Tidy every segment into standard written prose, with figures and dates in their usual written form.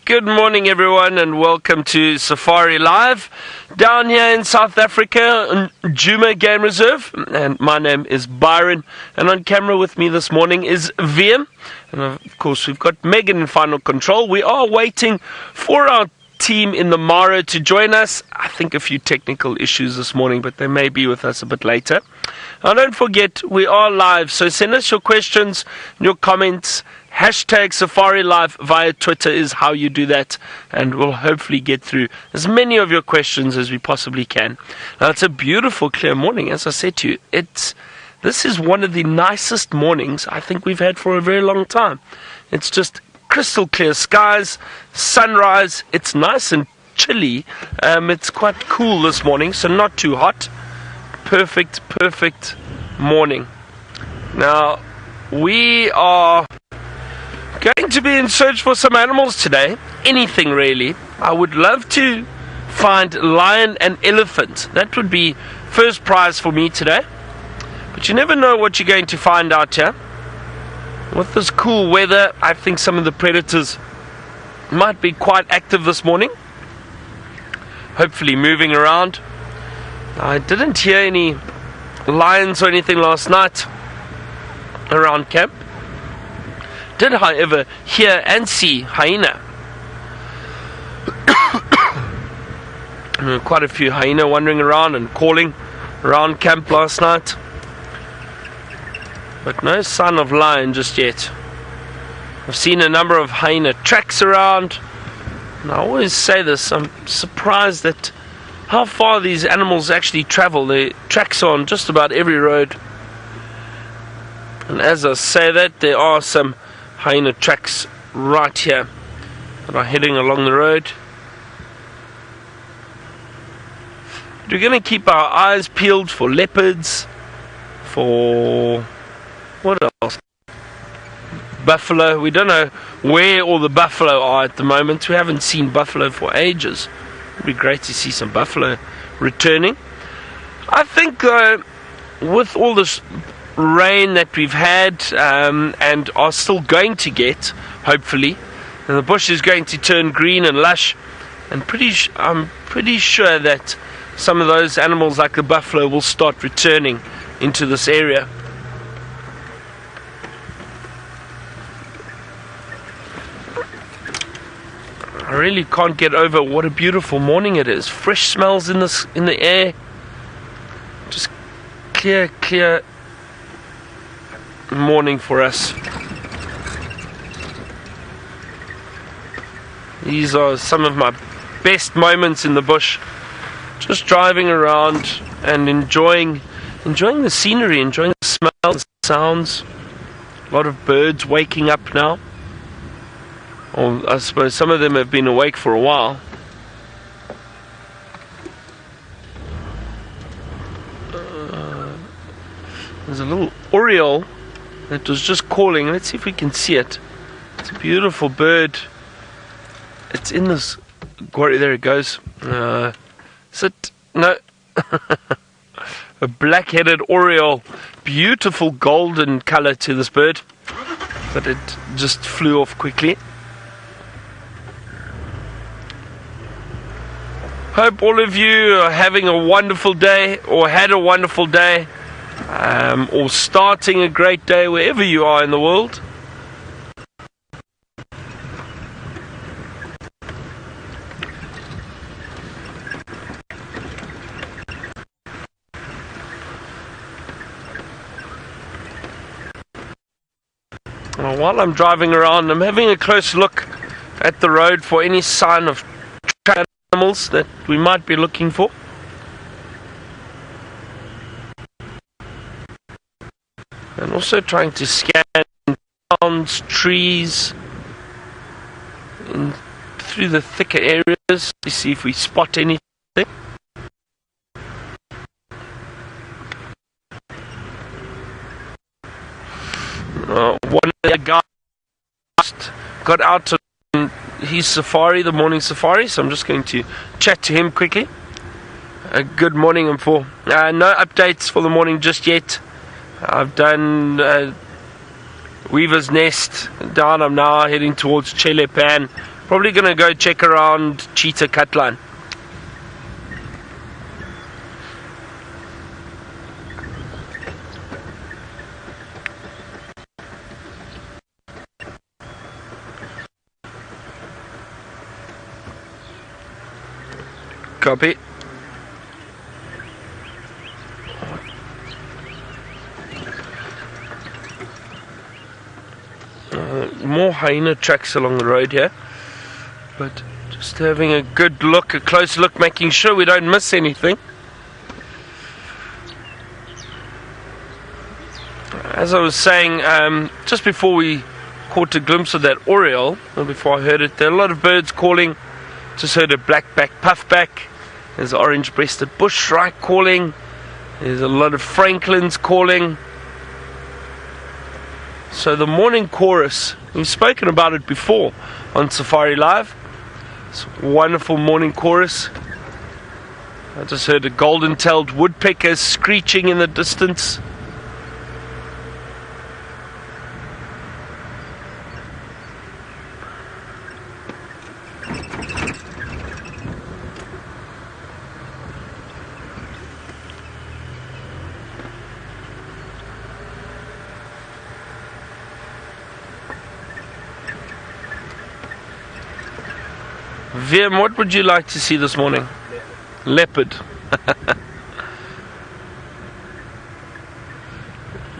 Good morning, everyone, and welcome to Safari Live down here in South Africa, Djuma Game Reserve. And my name is Byron, and on camera with me this morning is VM. And of course, we've got Megan in final control. We are waiting for our team in the Mara to join us. I think a few technical issues this morning, but they may be with us a bit later. Now, don't forget, we are live, so send us your questions, your comments. Hashtag Safari Live via Twitter is how you do that, and we'll hopefully get through as many of your questions as we possibly can. Now, it's a beautiful, clear morning. As I said to you, this is one of the nicest mornings I think we've had for a very long time. It's just crystal clear skies, sunrise. It's nice and chilly. It's quite cool this morning, so not too hot. Perfect morning. Now, we are going to be in search for some animals today. Anything really. I would love to find lion and elephant. That would be first prize for me today. But you never know what you're going to find out here. With this cool weather, I think some of the predators might be quite active this morning. Hopefully moving around. I didn't hear any lions or anything last night around camp. Did, however, hear and see hyena. Quite a few hyena wandering around and calling around camp last night. But no sign of lion just yet. I've seen a number of hyena tracks around. And I always say this, I'm surprised at how far these animals actually travel. Their tracks are on just about every road. And as I say that, there are some hyena tracks right here that are heading along the road. We're going to keep our eyes peeled for leopards, for what else? Buffalo. We don't know where all the buffalo are at the moment. We haven't seen buffalo for ages. It'd be great to see some buffalo returning. I think with all this rain that we've had and are still going to get, hopefully, and the bush is going to turn green and lush, and I'm pretty sure that some of those animals like the buffalo will start returning into this area. I really can't get over what a beautiful morning it is. Fresh smells in the air. Just clear morning for us. These are some of my best moments in the bush. Just driving around and enjoying the scenery, enjoying the smells, the sounds. A lot of birds waking up now. Or I suppose some of them have been awake for a while. There's a little oriole that was just calling. Let's see if we can see it. It's a beautiful bird. It's in this quarry. There it goes. Sit. No. A black-headed oriole. Beautiful golden color to this bird. But it just flew off quickly. Hope all of you are having a wonderful day, or had a wonderful day, or starting a great day wherever you are in the world. While I'm driving around, I'm having a close look at the road for any sign of animals that we might be looking for. And also trying to scan towns, trees, through the thicker areas to see if we spot anything. One of the guys got out on his safari, the morning safari, so I'm just going to chat to him quickly. Good morning, M4. No updates for the morning just yet. I've done Weaver's Nest down. I'm now heading towards Chelepan, Probably going to go check around cheetah cutline. Copy. More hyena tracks along the road here, but just having a good look, a close look, making sure we don't miss anything. As I was saying, just before we caught a glimpse of that oriole, or before I heard it, there are a lot of birds calling. Just heard a blackback puffback. There's orange-breasted bush shrike calling. There's a lot of francolins calling. So the morning chorus, we've spoken about it before on Safari Live. It's a wonderful morning chorus. I just heard a golden-tailed woodpecker screeching in the distance. Vim, what would you like to see this morning? Leopard.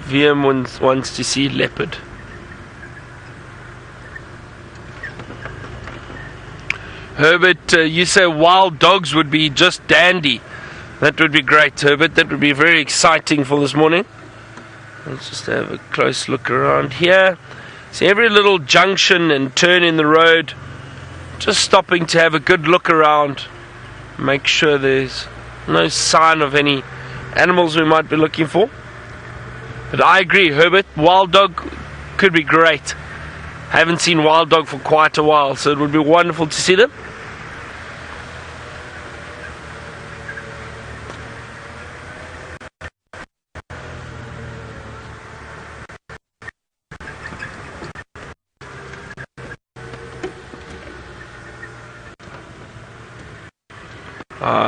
Vim wants to see leopard. Herbert, you say wild dogs would be just dandy. That would be great, Herbert. That would be very exciting for this morning. Let's just have a close look around here. See every little junction and turn in the road. Just stopping to have a good look around. Make sure there's no sign of any animals we might be looking for. But I agree, Herbert, wild dog could be great. I haven't seen wild dog for quite a while, so it would be wonderful to see them.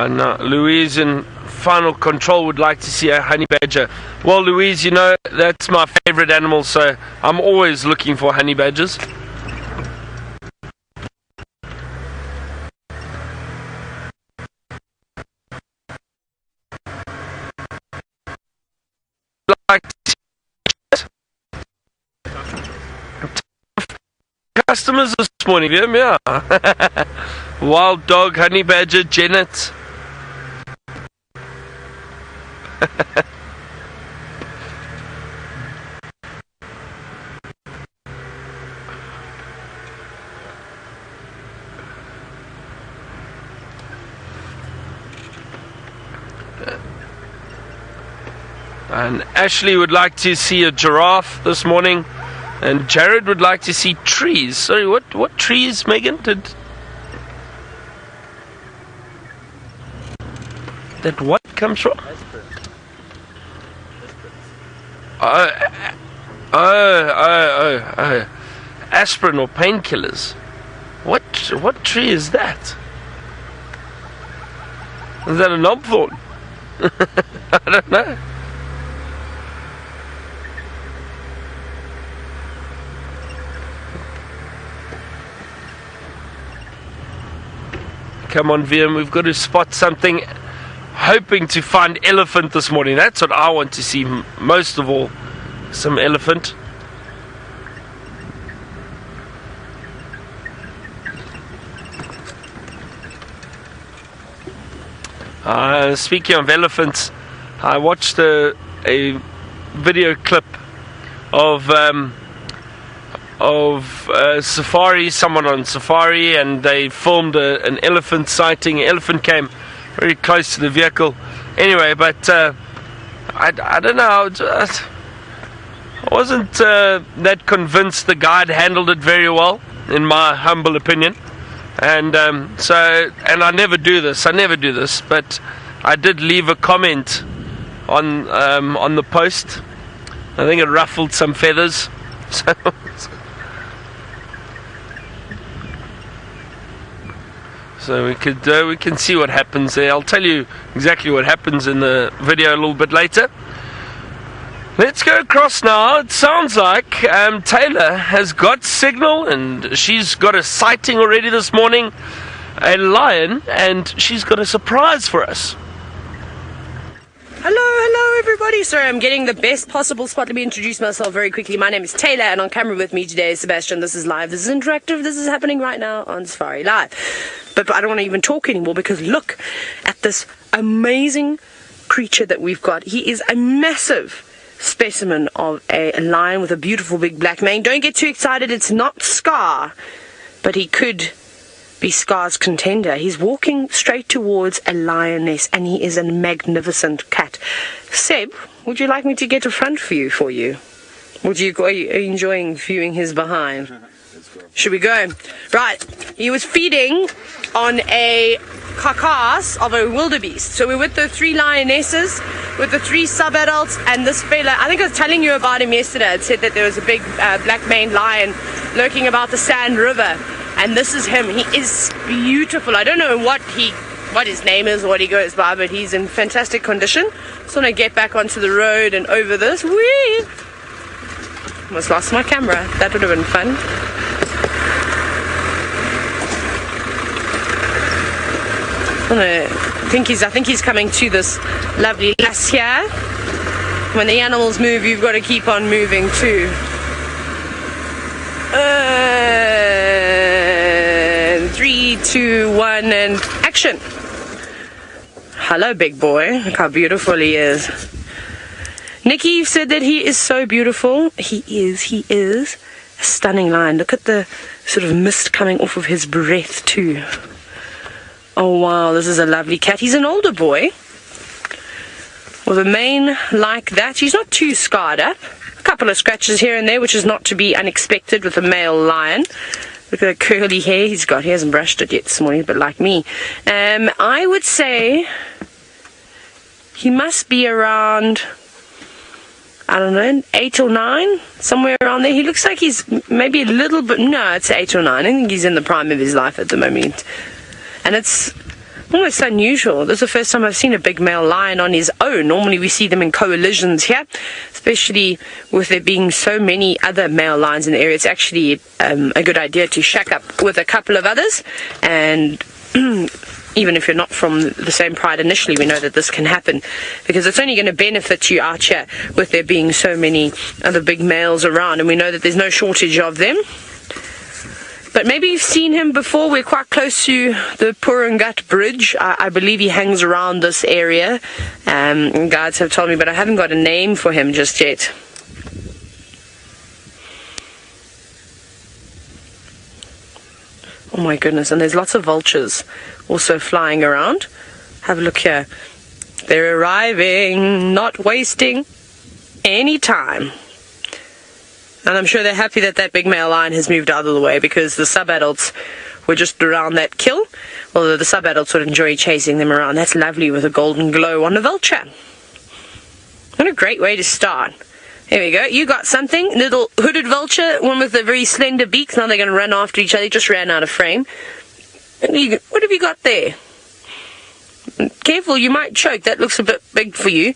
No, Louise in final control would like to see a honey badger. Well, Louise, you know, that's my favorite animal, so I'm always looking for honey badgers. Like customers this morning, yeah. Wild dog, honey badger, Janet. And Ashley would like to see a giraffe this morning, and Jared would like to see trees. Sorry, what trees, Megan? That what comes from? Aspirin or painkillers. What tree is that? Is that a knobthorn? I don't know. Come on, VM, we've got to spot something. Hoping to find elephant this morning. That's what I want to see most of all. Some elephant. Speaking of elephants, I watched a video clip of safari, someone on safari, and they filmed an elephant sighting. An elephant came very close to the vehicle. Anyway, but I don't know. I wasn't that convinced the guide handled it very well, in my humble opinion. And and I never do this, but I did leave a comment on the post. I think it ruffled some feathers. So So we can see what happens there. I'll tell you exactly what happens in the video a little bit later. Let's go across now. It sounds like Taylor has got signal, and she's got a sighting already this morning, a lion, and she's got a surprise for us. Hello everybody. Sorry, I'm getting the best possible spot. Let me introduce myself very quickly. My name is Taylor, and on camera with me today is Sebastian. This is live, this is interactive, this is happening right now on Safari Live. But I don't want to even talk anymore, because look at this amazing creature that we've got. He is a massive specimen of a lion with a beautiful big black mane. Don't get too excited, it's not Scar, but he could be Scar's contender. He's walking straight towards a lioness, and he is a magnificent cat. Seb, would you like me to get a front view for you? Are you enjoying viewing his behind? Should we go? Right, he was feeding on a carcass of a wildebeest. So we're with the 3 lionesses, with the 3 sub-adults, and this fella, I think I was telling you about him yesterday. It said that there was a big black-maned lion lurking about the Sand River. And this is him. He is beautiful. I don't know what his name is or what he goes by, but he's in fantastic condition. So I'm going to get back onto the road and over this. Whee! Almost lost my camera. That would have been fun. I think he's coming to this lovely glacier. When the animals move, you've got to keep on moving too. 3, 2, 1, and action. Hello, big boy. Look how beautiful he is. Nikki, you've said that he is so beautiful. He is a stunning lion. Look at the sort of mist coming off of his breath too. Oh wow, this is a lovely cat. He's an older boy with a mane like that. He's not too scarred up. A couple of scratches here and there, which is not to be unexpected with a male lion. Look at the curly hair he's got. He hasn't brushed it yet this morning, but like me. I would say he must be around, I don't know, 8 or 9, somewhere around there. He looks like he's maybe a little bit, no, it's 8 or 9. I think he's in the prime of his life at the moment. And it's almost unusual. This is the first time I've seen a big male lion on his own. Normally we see them in coalitions here, especially with there being so many other male lions in the area. It's actually a good idea to shack up with a couple of others, and even if you're not from the same pride initially, we know that this can happen, because it's only going to benefit you out here with there being so many other big males around, and we know that there's no shortage of them. But maybe you've seen him before. We're quite close to the Purungat Bridge. I believe he hangs around this area. Guides have told me, but I haven't got a name for him just yet. Oh my goodness, and there's lots of vultures also flying around. Have a look here. They're arriving, not wasting any time. And I'm sure they're happy that that big male lion has moved out of the way, because the sub-adults were just around that kill. Although the sub-adults would enjoy chasing them around. That's lovely with a golden glow on the vulture. What a great way to start. Here we go. You got something. Little hooded vulture, one with a very slender beak. Now they're going to run after each other. They just ran out of frame. What have you got there? Careful, you might choke. That looks a bit big for you.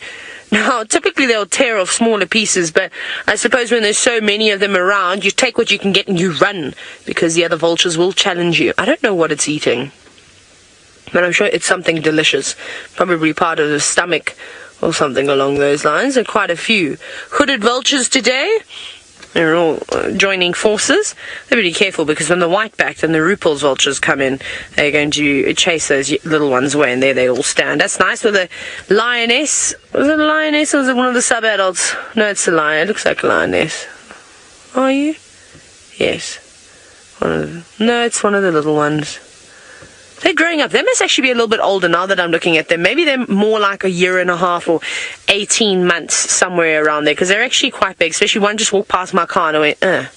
Now, typically they'll tear off smaller pieces, but I suppose when there's so many of them around, you take what you can get and you run, because the other vultures will challenge you. I don't know what it's eating, but I'm sure it's something delicious. Probably part of the stomach or something along those lines. There are quite a few hooded vultures today. They're all joining forces. They're really careful, because when the white-backed and the Rupel's vultures come in, they're going to chase those little ones away, and there they all stand. That's nice. With a lioness. Was it a lioness or was it one of the sub-adults? No, it's a lion. It looks like a lioness. Are you? Yes. No, it's one of the little ones. They're growing up. They must actually be a little bit older now that I'm looking at them. Maybe they're more like a year and a half or 18 months, somewhere around there, because they're actually quite big. Especially one just walked past my car and I went,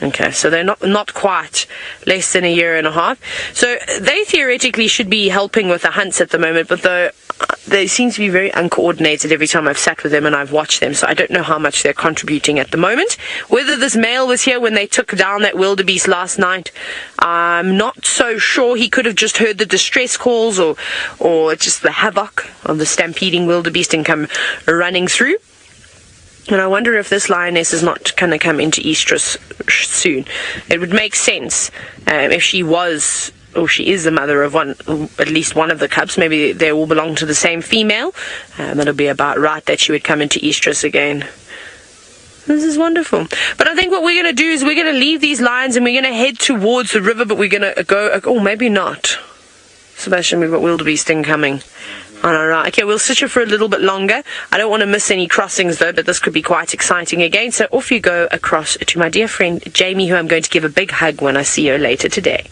Okay, so they're not quite less than a year and a half. So they theoretically should be helping with the hunts at the moment, but though they seem to be very uncoordinated every time I've sat with them and I've watched them, so I don't know how much they're contributing at the moment. Whether this male was here when they took down that wildebeest last night, I'm not so sure. He could have just heard the distress calls or just the havoc of the stampeding wildebeest and come running through. And I wonder if this lioness is not going to come into estrus soon. It would make sense if she was, or she is the mother of at least one of the cubs. Maybe they all belong to the same female. It'll be about right that she would come into estrus again. This is wonderful. But I think what we're going to do is we're going to leave these lions and we're going to head towards the river, but we're going to go, oh, maybe not. Sebastian, we've got wildebeest incoming. On our right. Okay, we'll sit here for a little bit longer. I don't want to miss any crossings though, but this could be quite exciting again. So off you go across to my dear friend Jamie, who I'm going to give a big hug when I see her later today.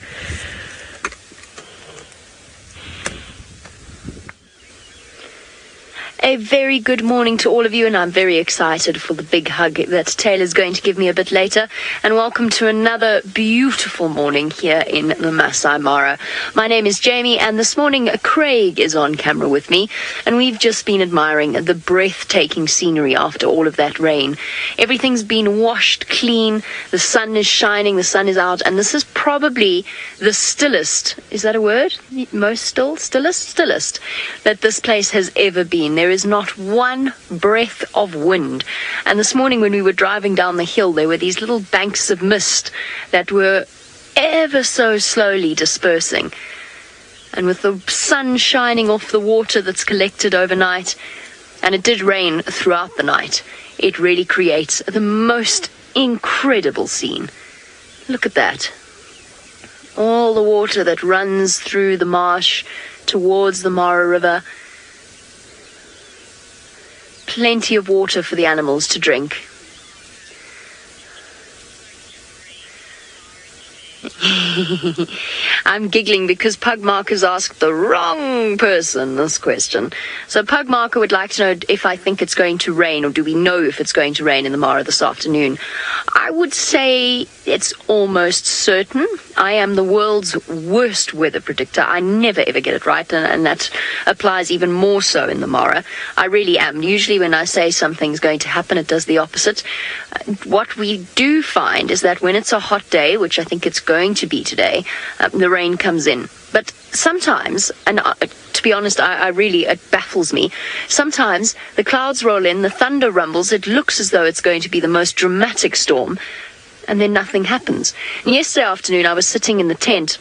A very good morning to all of you, and I'm very excited for the big hug that Taylor's going to give me a bit later. And welcome to another beautiful morning here in the Maasai Mara. My name is Jamie, and this morning Craig is on camera with me, and we've just been admiring the breathtaking scenery after all of that rain. Everything's been washed clean, the sun is shining, the sun is out, and this is probably the stillest, is that a word? Most still? Stillest that this place has ever been. There is not one breath of wind. And this morning when we were driving down the hill, there were these little banks of mist that were ever so slowly dispersing. And with the sun shining off the water that's collected overnight, and it did rain throughout the night, it really creates the most incredible scene. Look at that. All the water that runs through the marsh towards the Mara River. Plenty of water for the animals to drink. I'm giggling because Pugmark has asked the wrong person this question. So Pugmarker would like to know if I think it's going to rain, or do we know if it's going to rain in the Mara this afternoon. I would say it's almost certain. I am the world's worst weather predictor. I never ever get it right, and that applies even more so in the Mara. I really am. Usually when I say something's going to happen, it does the opposite. What we do find is that when it's a hot day, which I think it's going to be today, the rain comes in. But sometimes, and to be honest, it baffles me. Sometimes the clouds roll in, the thunder rumbles, it looks as though it's going to be the most dramatic storm, and then nothing happens. And yesterday afternoon, I was sitting in the tent.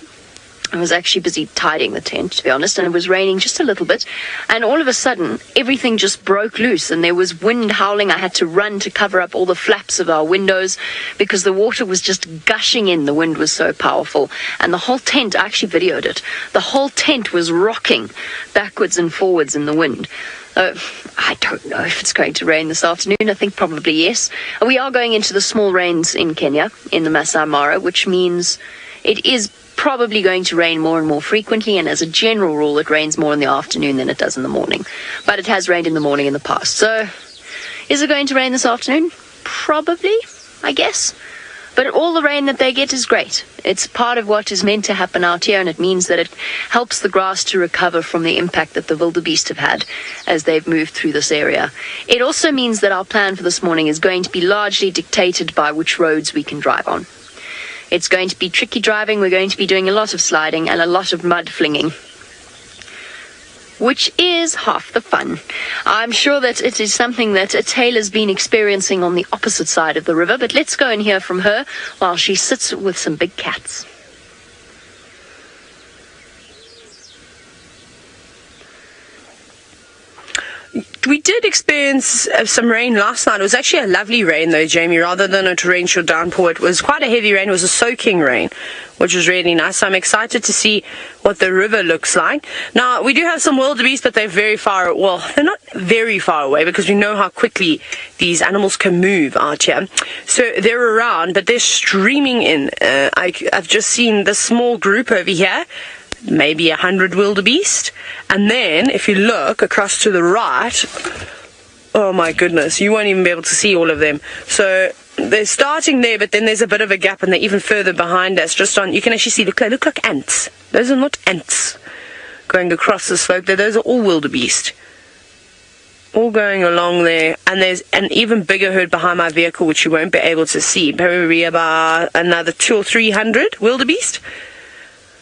I was actually busy tidying the tent, to be honest, and it was raining just a little bit. And all of a sudden, everything just broke loose, and there was wind howling. I had to run to cover up all the flaps of our windows because the water was just gushing in. The wind was so powerful. And the whole tent, I actually videoed it, the whole tent was rocking backwards and forwards in the wind. I don't know if it's going to rain this afternoon. I think probably yes. We are going into the small rains in Kenya, in the Maasai Mara, which means it is probably going to rain more and more frequently, and as a general rule it rains more in the afternoon than it does in the morning. But it has rained in the morning in the past. So is it going to rain this afternoon? Probably, I guess. But all the rain that they get is great. It's part of what is meant to happen out here, and it means that it helps the grass to recover from the impact that the wildebeest have had as they've moved through this area. It also means that our plan for this morning is going to be largely dictated by which roads we can drive on. It's going to be tricky driving. We're going to be doing a lot of sliding and a lot of mud flinging, which is half the fun. I'm sure that it is something that Taylor's been experiencing on the opposite side of the river, but let's go and hear from her while she sits with some big cats. We did experience some rain last night. It was actually a lovely rain though, Jamie, rather than a torrential downpour. It was quite a heavy rain. It was a soaking rain, which was really nice. So I'm excited to see what the river looks like. Now, we do have some wildebeest, but they're very far, well, they're not very far away because we know how quickly these animals can move out here. So they're around, but they're streaming in. I've just seen this small group over here, maybe 100 wildebeest, and then if you look across to the right, oh my goodness, you won't even be able to see all of them. So they're starting there, but then there's a bit of a gap, and they're even further behind us. Just on, you can actually see, look like ants. Those are not ants. going across the slope there. Those are all wildebeest. All going along there, and there's an even bigger herd behind my vehicle which you won't be able to see, probably about another 200 or 300 wildebeest.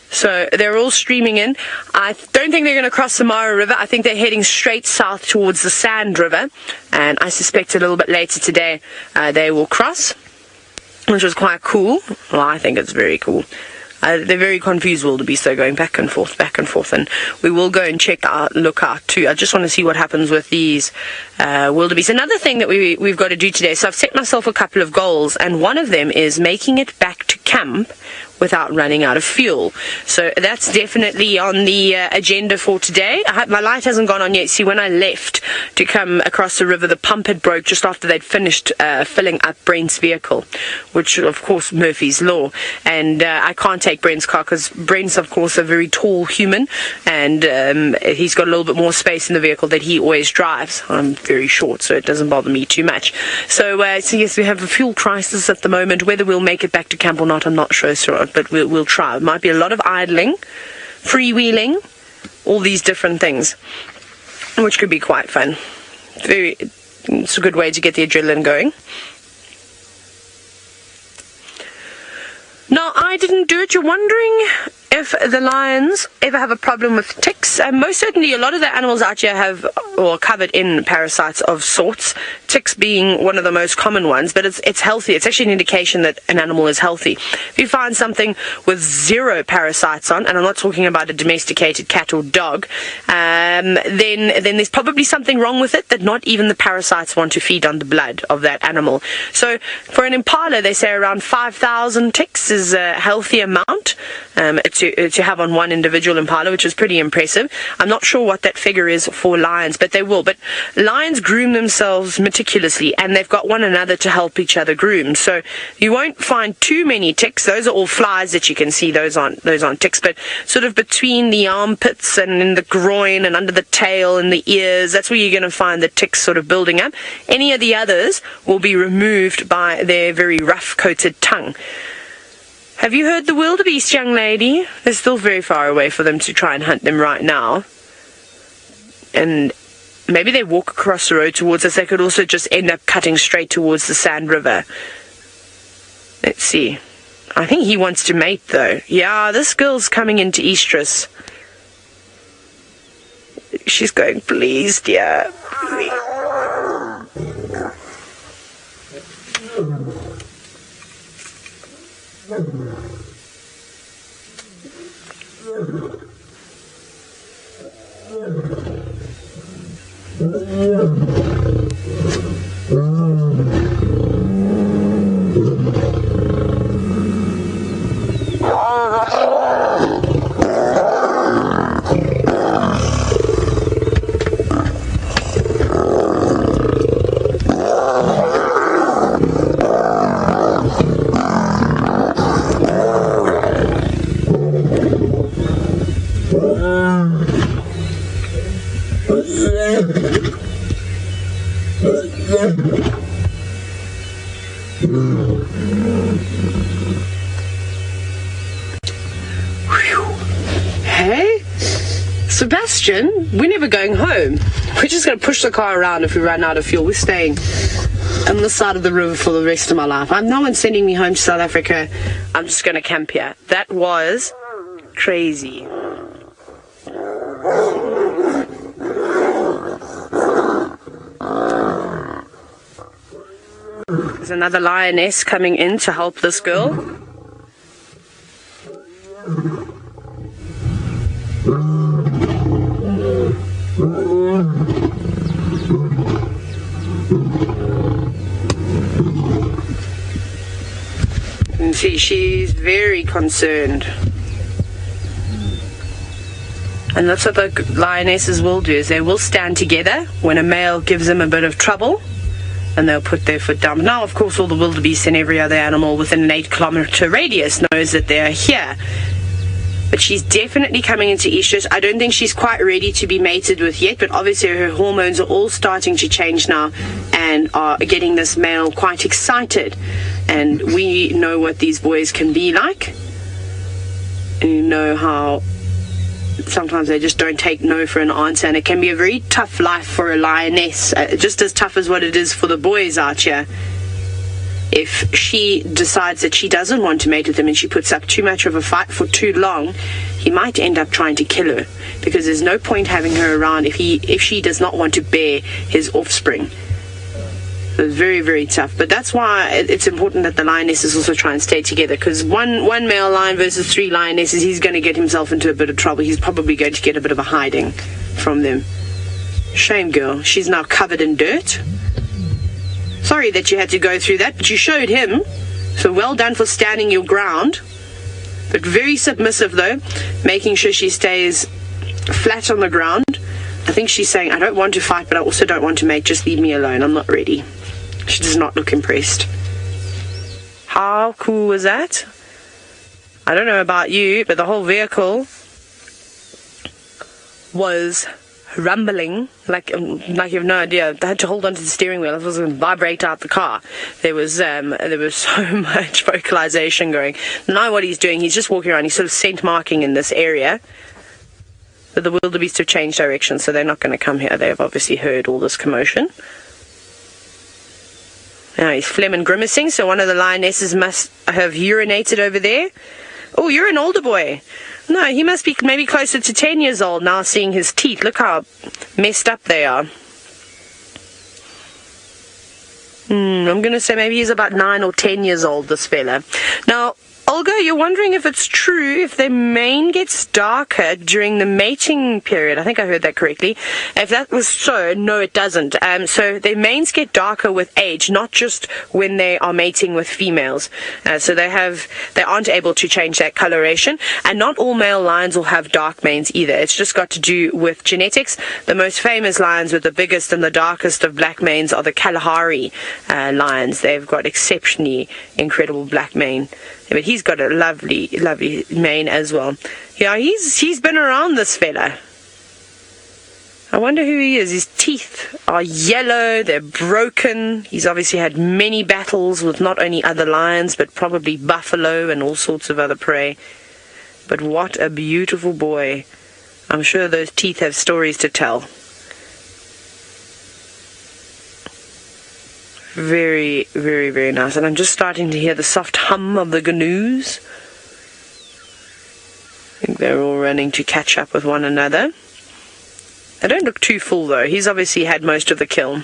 So they're all streaming in. I don't think they're going to cross the Mara River. I think they're heading straight south towards the Sand River, and I suspect a little bit later today they will cross, which was quite cool. Well, I think it's very cool. They're very confused wildebeest, so going back and forth, and we will go and check our lookout too. I just want to see what happens with these wildebeest. Another thing that we've got to do today, so I've set myself a couple of goals, and one of them is making it back to camp without running out of fuel. So that's definitely on the agenda for today. My light hasn't gone on yet. See, when I left to come across the river, the pump had broke just after they'd finished filling up Brent's vehicle, which of course Murphy's Law, and I can't take Brent's car because Brent's of course a very tall human, and he's got a little bit more space in the vehicle that he always drives. I'm very short, so it doesn't bother me too much. So yes, we have a fuel crisis at the moment. Whether we'll make it back to camp or not, I'm not sure, but we'll try. It might be a lot of idling, freewheeling, all these different things, which could be quite fun. It's a good way to get the adrenaline going. Now, I didn't do it. You're wondering if the lions ever have a problem with ticks. Most certainly, a lot of the animals out here have or are covered in parasites of sorts, ticks being one of the most common ones, but it's healthy. It's actually an indication that an animal is healthy. If you find something with zero parasites on, and I'm not talking about a domesticated cat or dog, then there's probably something wrong with it, that not even the parasites want to feed on the blood of that animal. So for an impala, they say around 5,000 ticks is a healthy amount to have on one individual impala, which is pretty impressive. I'm not sure what that figure is for lions, but they will. But lions groom themselves meticulously, and they've got one another to help each other groom. So you won't find too many ticks. Those are all flies that you can see. Those aren't ticks, but sort of between the armpits and in the groin and under the tail and the ears, that's where you're going to find the ticks sort of building up. Any of the others will be removed by their very rough-coated tongue. Have you heard the wildebeest, young lady? They're still very far away for them to try and hunt them right now. And maybe they walk across the road towards us. They could also just end up cutting straight towards the Sand River. Let's see. I think he wants to mate, though. Yeah, this girl's coming into estrus. She's going, please, dear. Please. Hey, Sebastian, we're never going home. We're just going to push the car around if we run out of fuel. We're staying on this side of the river for the rest of my life. No one's sending me home to South Africa. I'm just going to camp here. That was crazy. There's another lioness coming in to help this girl. And see, she's very concerned. And that's what the lionesses will do, is they will stand together when a male gives them a bit of trouble, and they'll put their foot down. Now, of course, all the wildebeest and every other animal within an 8-kilometer radius knows that they're here. But she's definitely coming into estrus. I don't think she's quite ready to be mated with yet, but obviously her hormones are all starting to change now and are getting this male quite excited. And we know what these boys can be like. And you know how sometimes they just don't take no for an answer, and it can be a very tough life for a lioness, just as tough as what it is for the boys out here. If she decides that she doesn't want to mate with him and she puts up too much of a fight for too long, he might end up trying to kill her, because there's no point having her around if she does not want to bear his offspring. So it's very, very tough. But that's why it's important that the lionesses also try and stay together, because one male lion versus 3 lionesses, he's going to get himself into a bit of trouble. He's probably going to get a bit of a hiding from them. Shame, girl. She's now covered in dirt. Sorry that you had to go through that, but you showed him. So well done for standing your ground. But very submissive, though, making sure she stays flat on the ground. I think she's saying, I don't want to fight, but I also don't want to mate. Just leave me alone. I'm not ready. She does not look impressed. How cool was that? I don't know about you, but the whole vehicle was rumbling like you have no idea. I had to hold onto the steering wheel. It was going to vibrate out the car. There was so much vocalization going. Now what he's doing, he's just walking around. He's sort of scent marking in this area. But the wildebeest have changed direction, so they're not going to come here. They have obviously heard all this commotion. Now he's phlegm and grimacing, so one of the lionesses must have urinated over there. Oh, you're an older boy. No, he must be maybe closer to 10 years old now, seeing his teeth. Look how messed up they are. I'm going to say maybe he's about 9 or 10 years old, this fella. Now, Olga, you're wondering if it's true if their mane gets darker during the mating period. I think I heard that correctly. If that was so, no, it doesn't. So their manes get darker with age, not just when they are mating with females. So they aren't able to change that coloration. And not all male lions will have dark manes either. It's just got to do with genetics. The most famous lions with the biggest and the darkest of black manes are the Kalahari lions. They've got exceptionally incredible black mane. But he's got a lovely, lovely mane as well. Yeah, he's been around, this fella. I wonder who he is. His teeth are yellow, they're broken. He's obviously had many battles with not only other lions, but probably buffalo and all sorts of other prey. But what a beautiful boy. I'm sure those teeth have stories to tell. Very, very, very nice. And I'm just starting to hear the soft hum of the gnu's. I think they're all running to catch up with one another. They don't look too full, though. He's obviously had most of the kill.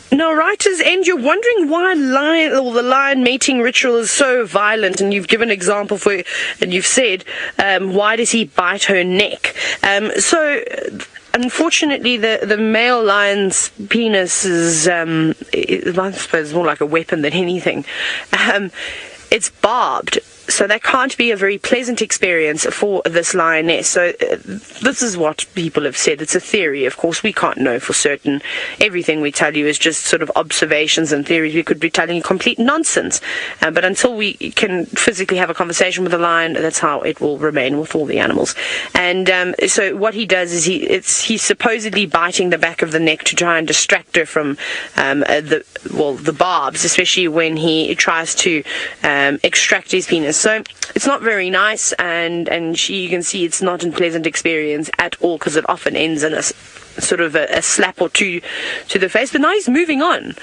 Now, writers, and you're wondering why the lion mating ritual is so violent, and you've given an example for, and you've said, why does he bite her neck? So, unfortunately, the male lion's penis is, I suppose, more like a weapon than anything. It's barbed. So that can't be a very pleasant experience for this lioness. So this is what people have said. It's a theory, of course. We can't know for certain. Everything we tell you is just sort of observations and theories. We could be telling you complete nonsense. But until we can physically have a conversation with a lion, that's how it will remain with all the animals. And so what he does is he's supposedly biting the back of the neck to try and distract her from the barbs, especially when he tries to extract his penis. So it's not very nice, and you can see it's not a pleasant experience at all, because it often ends in a sort of a slap or two to the face. But now he's moving on.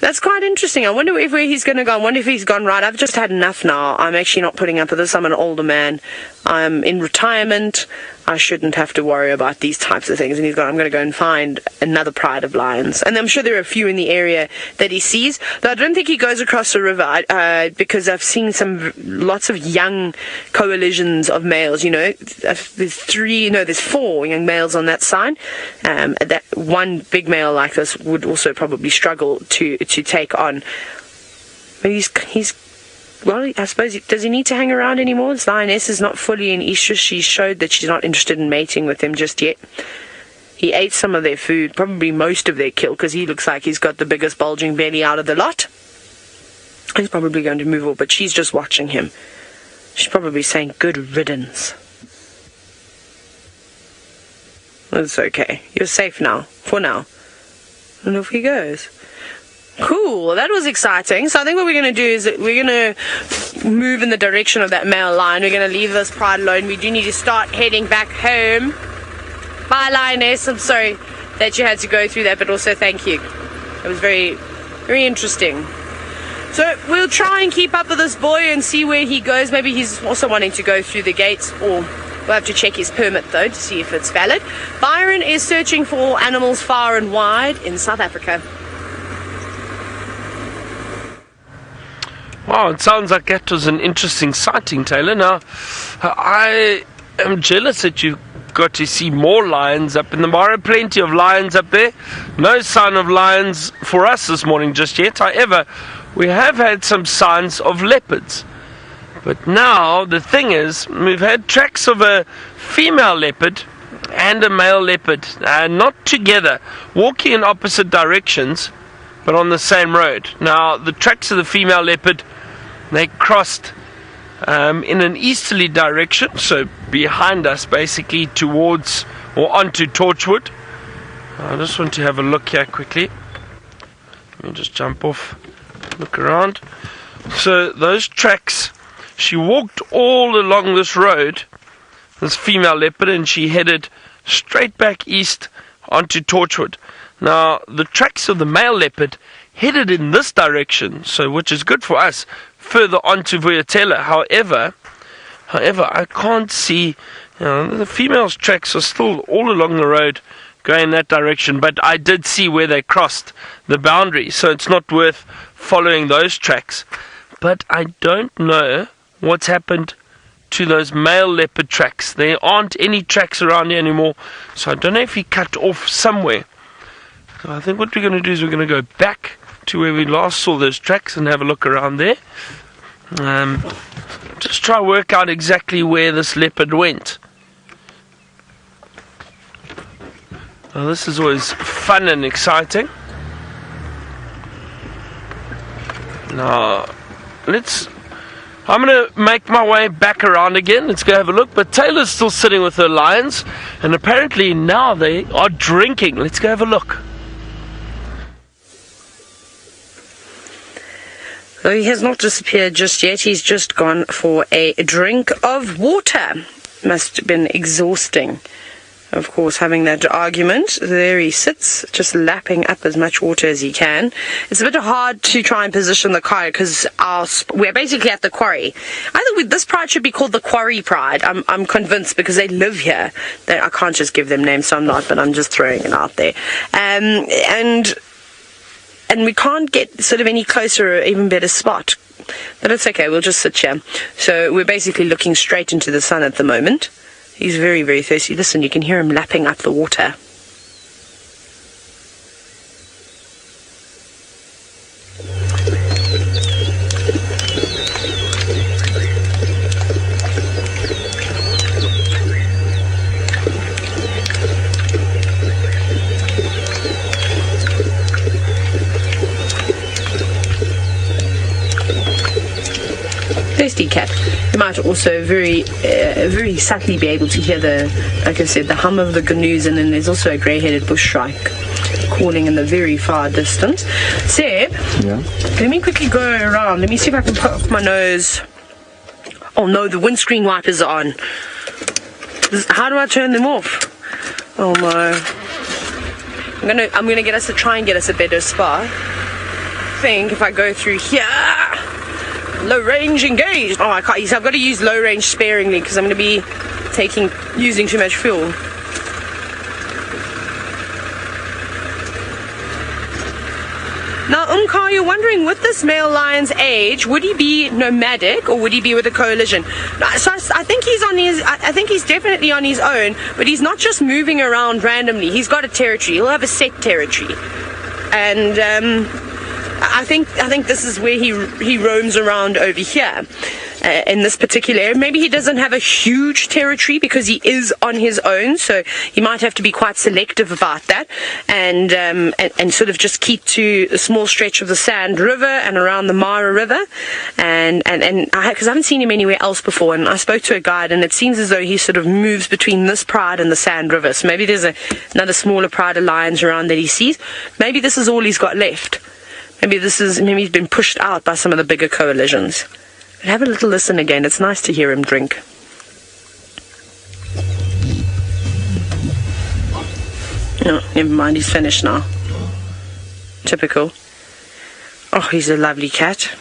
That's quite interesting. I wonder where he's going to go. I wonder if he's gone right. I've just had enough now. I'm actually not putting up with this. I'm an older man. I'm in retirement. I shouldn't have to worry about these types of things. And he's gone, I'm going to go and find another pride of lions. And I'm sure there are a few in the area that he sees. Though I don't think he goes across the river, because I've seen lots of young coalitions of males. You know, there's 4 young males on that side. That one big male like this would also probably struggle to take on. But well, I suppose, does he need to hang around anymore? This lioness is not fully in estrus. She showed that she's not interested in mating with him just yet. He ate some of their food, probably most of their kill, because he looks like he's got the biggest bulging belly out of the lot. He's probably going to move on, but she's just watching him. She's probably saying, good riddance. It's okay. You're safe now, for now. And off he goes. Cool, that was exciting. So I think what we're going to do is that we're going to move in the direction of that male lion. We're going to leave this pride alone. We do need to start heading back home. Bye, lioness. I'm sorry that you had to go through that, but also thank you. It was very, very interesting. So we'll try and keep up with this boy and see where he goes. Maybe he's also wanting to go through the gates, or we'll have to check his permit though to see if it's valid. Byron is searching for animals far and wide in South Africa. Wow, it sounds like that was an interesting sighting, Taylor. Now, I am jealous that you got to see more lions up in the Mara. Plenty of lions up there. No sign of lions for us this morning just yet. However, we have had some signs of leopards. But now, the thing is, we've had tracks of a female leopard and a male leopard, not together, walking in opposite directions, but on the same road. Now, the tracks of the female leopard, they crossed in an easterly direction, so behind us, basically towards or onto Torchwood. I just want to have a look here quickly. Let me just jump off, look around. So those tracks, she walked all along this road, this female leopard, and she headed straight back east onto Torchwood. Now, the tracks of the male leopard headed in this direction, so which is good for us, further on to Vuyatela. However, I can't see, the female's tracks are still all along the road going that direction, but I did see where they crossed the boundary, so it's not worth following those tracks. But I don't know what's happened to those male leopard tracks. There aren't any tracks around here anymore, so I don't know if he cut off somewhere. So I think what we're going to do is we're going to go back to where we last saw those tracks and have a look around there. Just try to work out exactly where this leopard went. Well, this is always fun and exciting. Now, I'm going to make my way back around again. Let's go have a look. But Taylor's still sitting with her lions, and apparently now they are drinking. Let's go have a look. So he has not disappeared just yet. He's just gone for a drink of water. Must have been exhausting, of course, having that argument. There he sits, just lapping up as much water as he can. It's a bit hard to try and position the car because we're basically at the quarry. I think this pride should be called the Quarry Pride. I'm convinced, because they live here. I can't just give them names, so I'm not, but I'm just throwing it out there. And we can't get sort of any closer or even better spot. But it's okay, we'll just sit here. So we're basically looking straight into the sun at the moment. He's very, very thirsty. Listen, you can hear him lapping up the water. Thirsty cat. You might also very subtly be able to hear like I said, the hum of the canoes, and then there's also a grey-headed bush shrike calling in the very far distance. Seb, yeah. Let me quickly go around. Let me see if I can poke my nose. Oh no, the windscreen wipers are on. How do I turn them off? Oh no. I'm gonna try and get us a better spot. I think if I go through here. Low range engaged. Oh, I can't use. I've got to use low range sparingly because I'm going to be using too much fuel. Now, Umkar, you're wondering, with this male lion's age, would he be nomadic or would he be with a coalition? So I think he's on his. I think he's definitely on his own, but he's not just moving around randomly. He's got a territory. He'll have a set territory, and I think this is where he roams around over here. In this particular area. Maybe he doesn't have a huge territory because he is on his own, so he might have to be quite selective about that, and sort of just keep to a small stretch of the Sand River and around the Mara River, and because I haven't seen him anywhere else before, and I spoke to a guide, and it seems as though he sort of moves between this pride and the Sand River, so maybe there's another smaller pride of lions around that he sees. Maybe this is all he's got left. Maybe he's been pushed out by some of the bigger coalitions. But have a little listen again. It's nice to hear him drink. No, never mind. He's finished now. Typical. Oh, he's a lovely cat.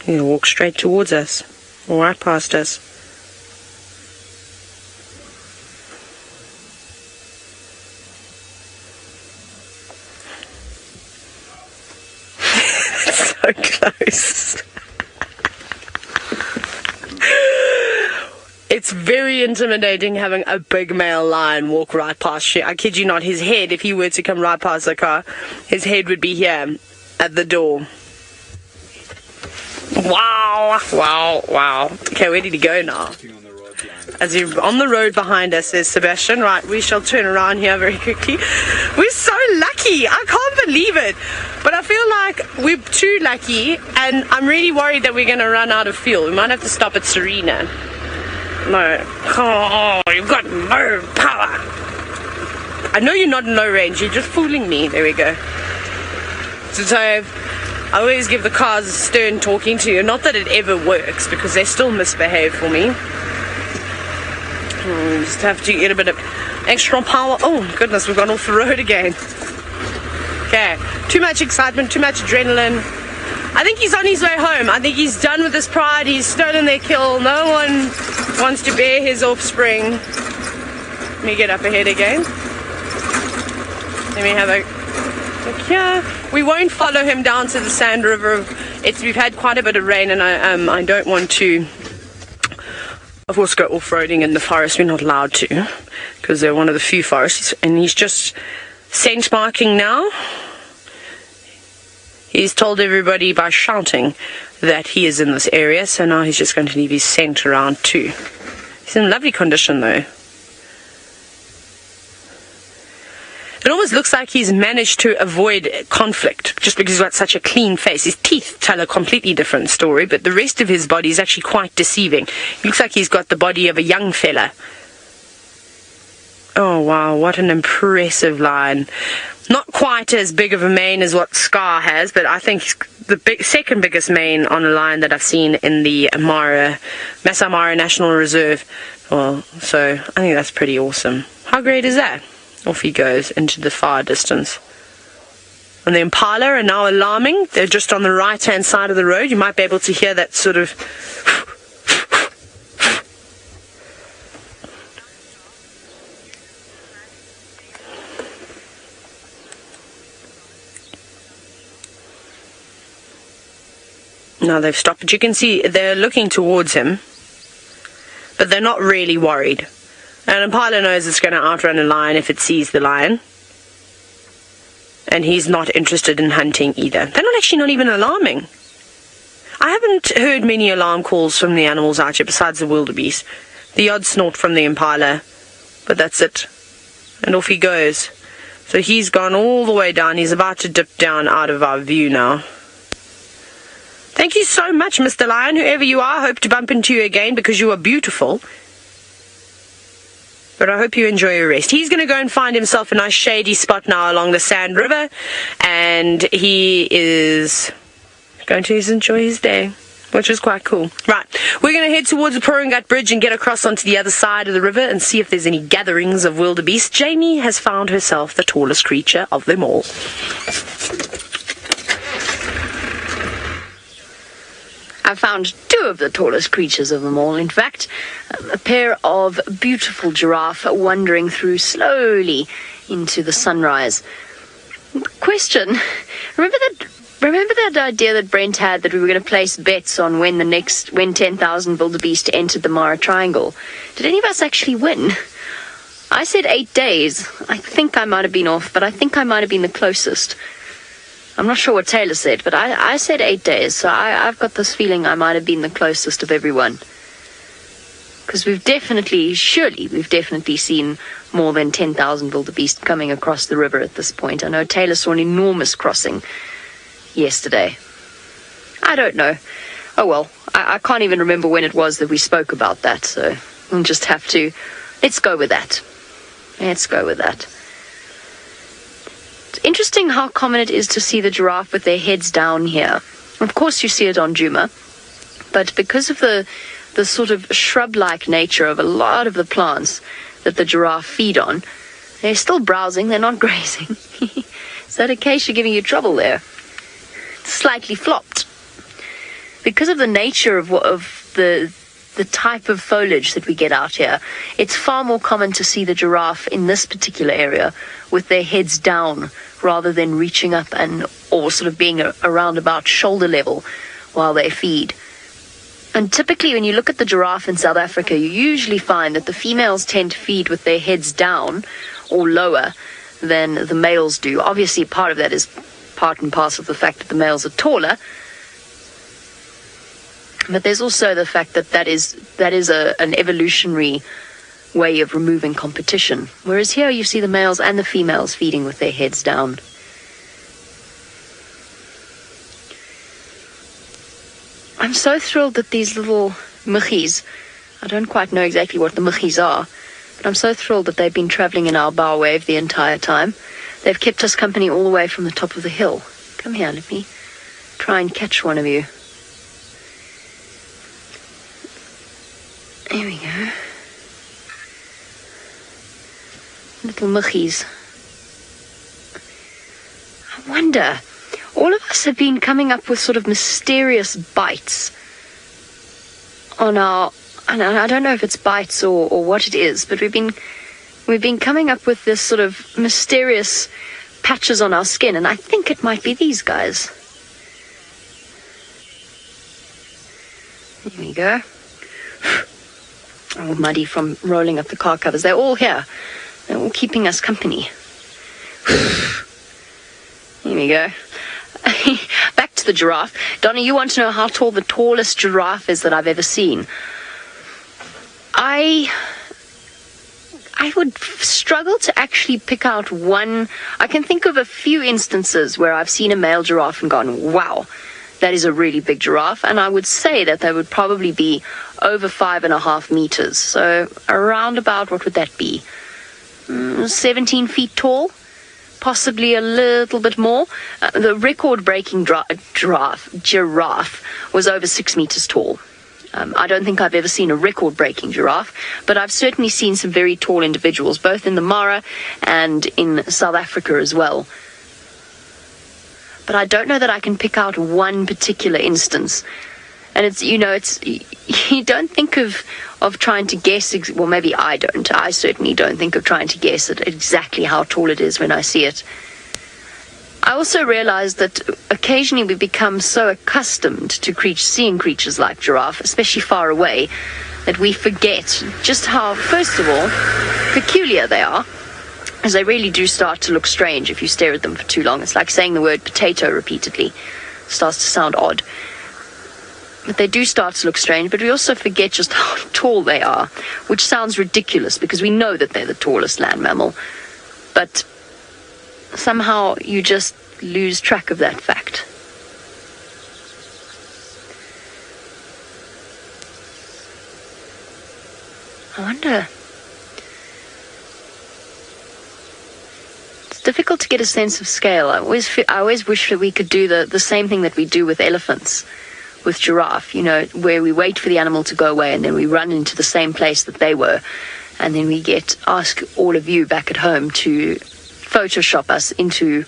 He'll walk straight towards us. Or right past us. So close. It's very intimidating having a big male lion walk right past you. I kid you not, his head, if he were to come right past the car, his head would be here at the door. Wow, wow, wow. Okay, where did he go now? As he's on the road behind us is Sebastian. Right, we shall turn around here very quickly. We're so lucky. I can't believe it. But I feel like we're too lucky, and I'm really worried that we're going to run out of fuel. We might have to stop at Serena. No. Oh, you've got no power. I know you're not in low range. You're just fooling me. There we go. So I always give the cars a stern talking to. You. Not that it ever works, because they still misbehave for me. Just have to get a bit of extra power. Oh, goodness, we've gone off the road again. Okay. Too much excitement, too much adrenaline. I think he's on his way home. I think he's done with his pride. He's stolen their kill. No one wants to bear his offspring. Let me get up ahead again. Let me have a look here. We won't follow him down to the Sand River. We've had quite a bit of rain, and I don't want to, of course, go off-roading in the forest. We're not allowed to, because they're one of the few forests. And he's just scent marking now. He's told everybody by shouting that he is in this area, so now he's just going to leave his scent around too. He's in lovely condition though. It almost looks like he's managed to avoid conflict just because he's got such a clean face. His teeth tell a completely different story, but the rest of his body is actually quite deceiving. He looks like he's got the body of a young fella. Oh wow, what an impressive lion. Not quite as big of a mane as what Scar has, but I think he's the second biggest mane on a lion that I've seen in the Maasai Mara National Reserve. Well, so I think that's pretty awesome. How great is that? Off he goes into the far distance. And the impala are now alarming. They're just on the right-hand side of the road. You might be able to hear that sort of... Now they've stopped, but you can see they're looking towards him, but they're not really worried. An impala knows it's going to outrun a lion if it sees the lion, and he's not interested in hunting either. They're not even alarming. I haven't heard many alarm calls from the animals out here besides the wildebeest. The odd snort from the impala, but that's it. And off he goes. So he's gone all the way down. He's about to dip down out of our view now. Thank you so much, Mr. Lion, whoever you are. I hope to bump into you again because you are beautiful. But I hope you enjoy your rest. He's going to go and find himself a nice shady spot now along the Sand River. And he is going to enjoy his day, which is quite cool. Right, we're going to head towards the Purungut Bridge and get across onto the other side of the river and see if there's any gatherings of wildebeest. Jamie has found herself the tallest creature of them all. I found two of the tallest creatures of them all, in fact. A pair of beautiful giraffe wandering through slowly into the sunrise. Question, remember that idea that Brent had that we were going to place bets on when 10,000 wildebeest entered the Mara Triangle? Did any of us actually win? I said 8 days. I think I might have been off, but I think I might have been the closest. I'm not sure what Taylor said, but I said 8 days, so I've got this feeling I might have been the closest of everyone. Because we've definitely seen more than 10,000 wildebeest coming across the river at this point. I know Taylor saw an enormous crossing yesterday. I don't know. Oh well, I can't even remember when it was that we spoke about that, so we'll just have to... Let's go with that. Let's go with that. It's interesting how common it is to see the giraffe with their heads down here. Of course you see it on Djuma, but because of the sort of shrub-like nature of a lot of the plants that the giraffe feed on, they're still browsing, they're not grazing. Is that acacia giving you trouble there? It's slightly flopped. Because of the nature of the type of foliage that we get out here, it's far more common to see the giraffe in this particular area with their heads down rather than reaching up or sort of being around about shoulder level while they feed. And typically when you look at the giraffe in South Africa, you usually find that the females tend to feed with their heads down or lower than the males do. Obviously, part of that is part and parcel of the fact that the males are taller. But there's also the fact that is an evolutionary way of removing competition. Whereas here you see the males and the females feeding with their heads down. I'm so thrilled that these little muggies, I don't quite know exactly what the muggies are, but I'm so thrilled that they've been traveling in our bow wave the entire time. They've kept us company all the way from the top of the hill. Come here, let me try and catch one of you. There we go. Little muggies. I wonder, all of us have been coming up with sort of mysterious bites on our, and I don't know if it's bites or what it is, but we've been coming up with this sort of mysterious patches on our skin, and I think it might be these guys. There we go. All muddy from rolling up the car covers. They're all here. They're all keeping us company. Here we go. Back to the giraffe. Donna, you want to know how tall the tallest giraffe is that I've ever seen? I would struggle to actually pick out one. I can think of a few instances where I've seen a male giraffe and gone, wow, that is a really big giraffe. And I would say that they would probably be over 5.5 meters. So around about, what would that be? 17 feet tall? Possibly a little bit more. The record-breaking giraffe was over 6 meters tall. I don't think I've ever seen a record-breaking giraffe, but I've certainly seen some very tall individuals, both in the Mara and in South Africa as well. But I don't know that I can pick out one particular instance. And it's, you don't think of trying to guess, well, maybe I don't. I certainly don't think of trying to guess at exactly how tall it is when I see it. I also realize that occasionally we become so accustomed to seeing creatures like giraffe, especially far away, that we forget just how, first of all, peculiar they are, as they really do start to look strange if you stare at them for too long. It's like saying the word potato repeatedly. It starts to sound odd. But they do start to look strange, but we also forget just how tall they are, which sounds ridiculous because we know that they're the tallest land mammal. But somehow you just lose track of that fact. I wonder. It's difficult to get a sense of scale. I always wish that we could do the same thing that we do with elephants, with giraffe, where we wait for the animal to go away and then we run into the same place that they were, and then we ask all of you back at home to Photoshop us into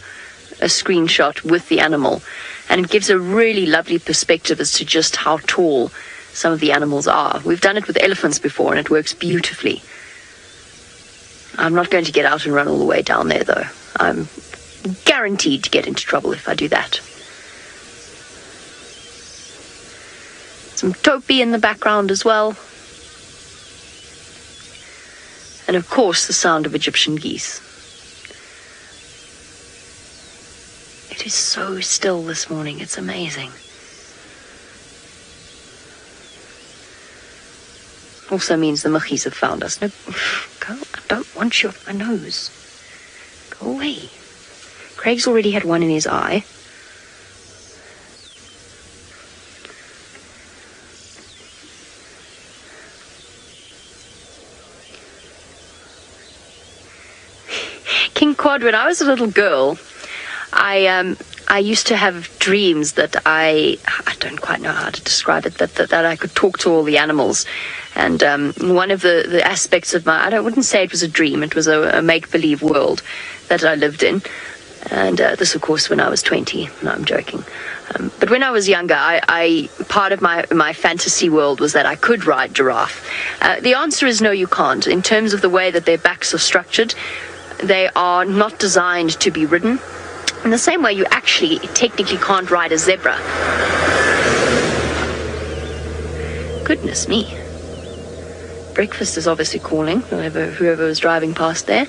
a screenshot with the animal, and it gives a really lovely perspective as to just how tall some of the animals are. We've done it with elephants before and it works beautifully. I'm not going to get out and run all the way down there though. I'm guaranteed to get into trouble if I do that. Some topi in the background as well. And of course the sound of Egyptian geese. It is so still this morning, it's amazing. Also means the muggies have found us. No, go, I don't want you up my nose. Go away. Craig's already had one in his eye. Quad, when I was a little girl, I used to have dreams that I don't quite know how to describe it, that I could talk to all the animals. And one of the aspects of I wouldn't say it was a dream, it was a make-believe world that I lived in. And this, of course, when I was 20. No, I'm joking. But when I was younger, I part of my fantasy world was that I could ride giraffe. The answer is no, you can't. In terms of the way that their backs are structured, they are not designed to be ridden. In the same way, you actually technically can't ride a zebra. Goodness me. Breakfast is obviously calling, whoever was driving past there.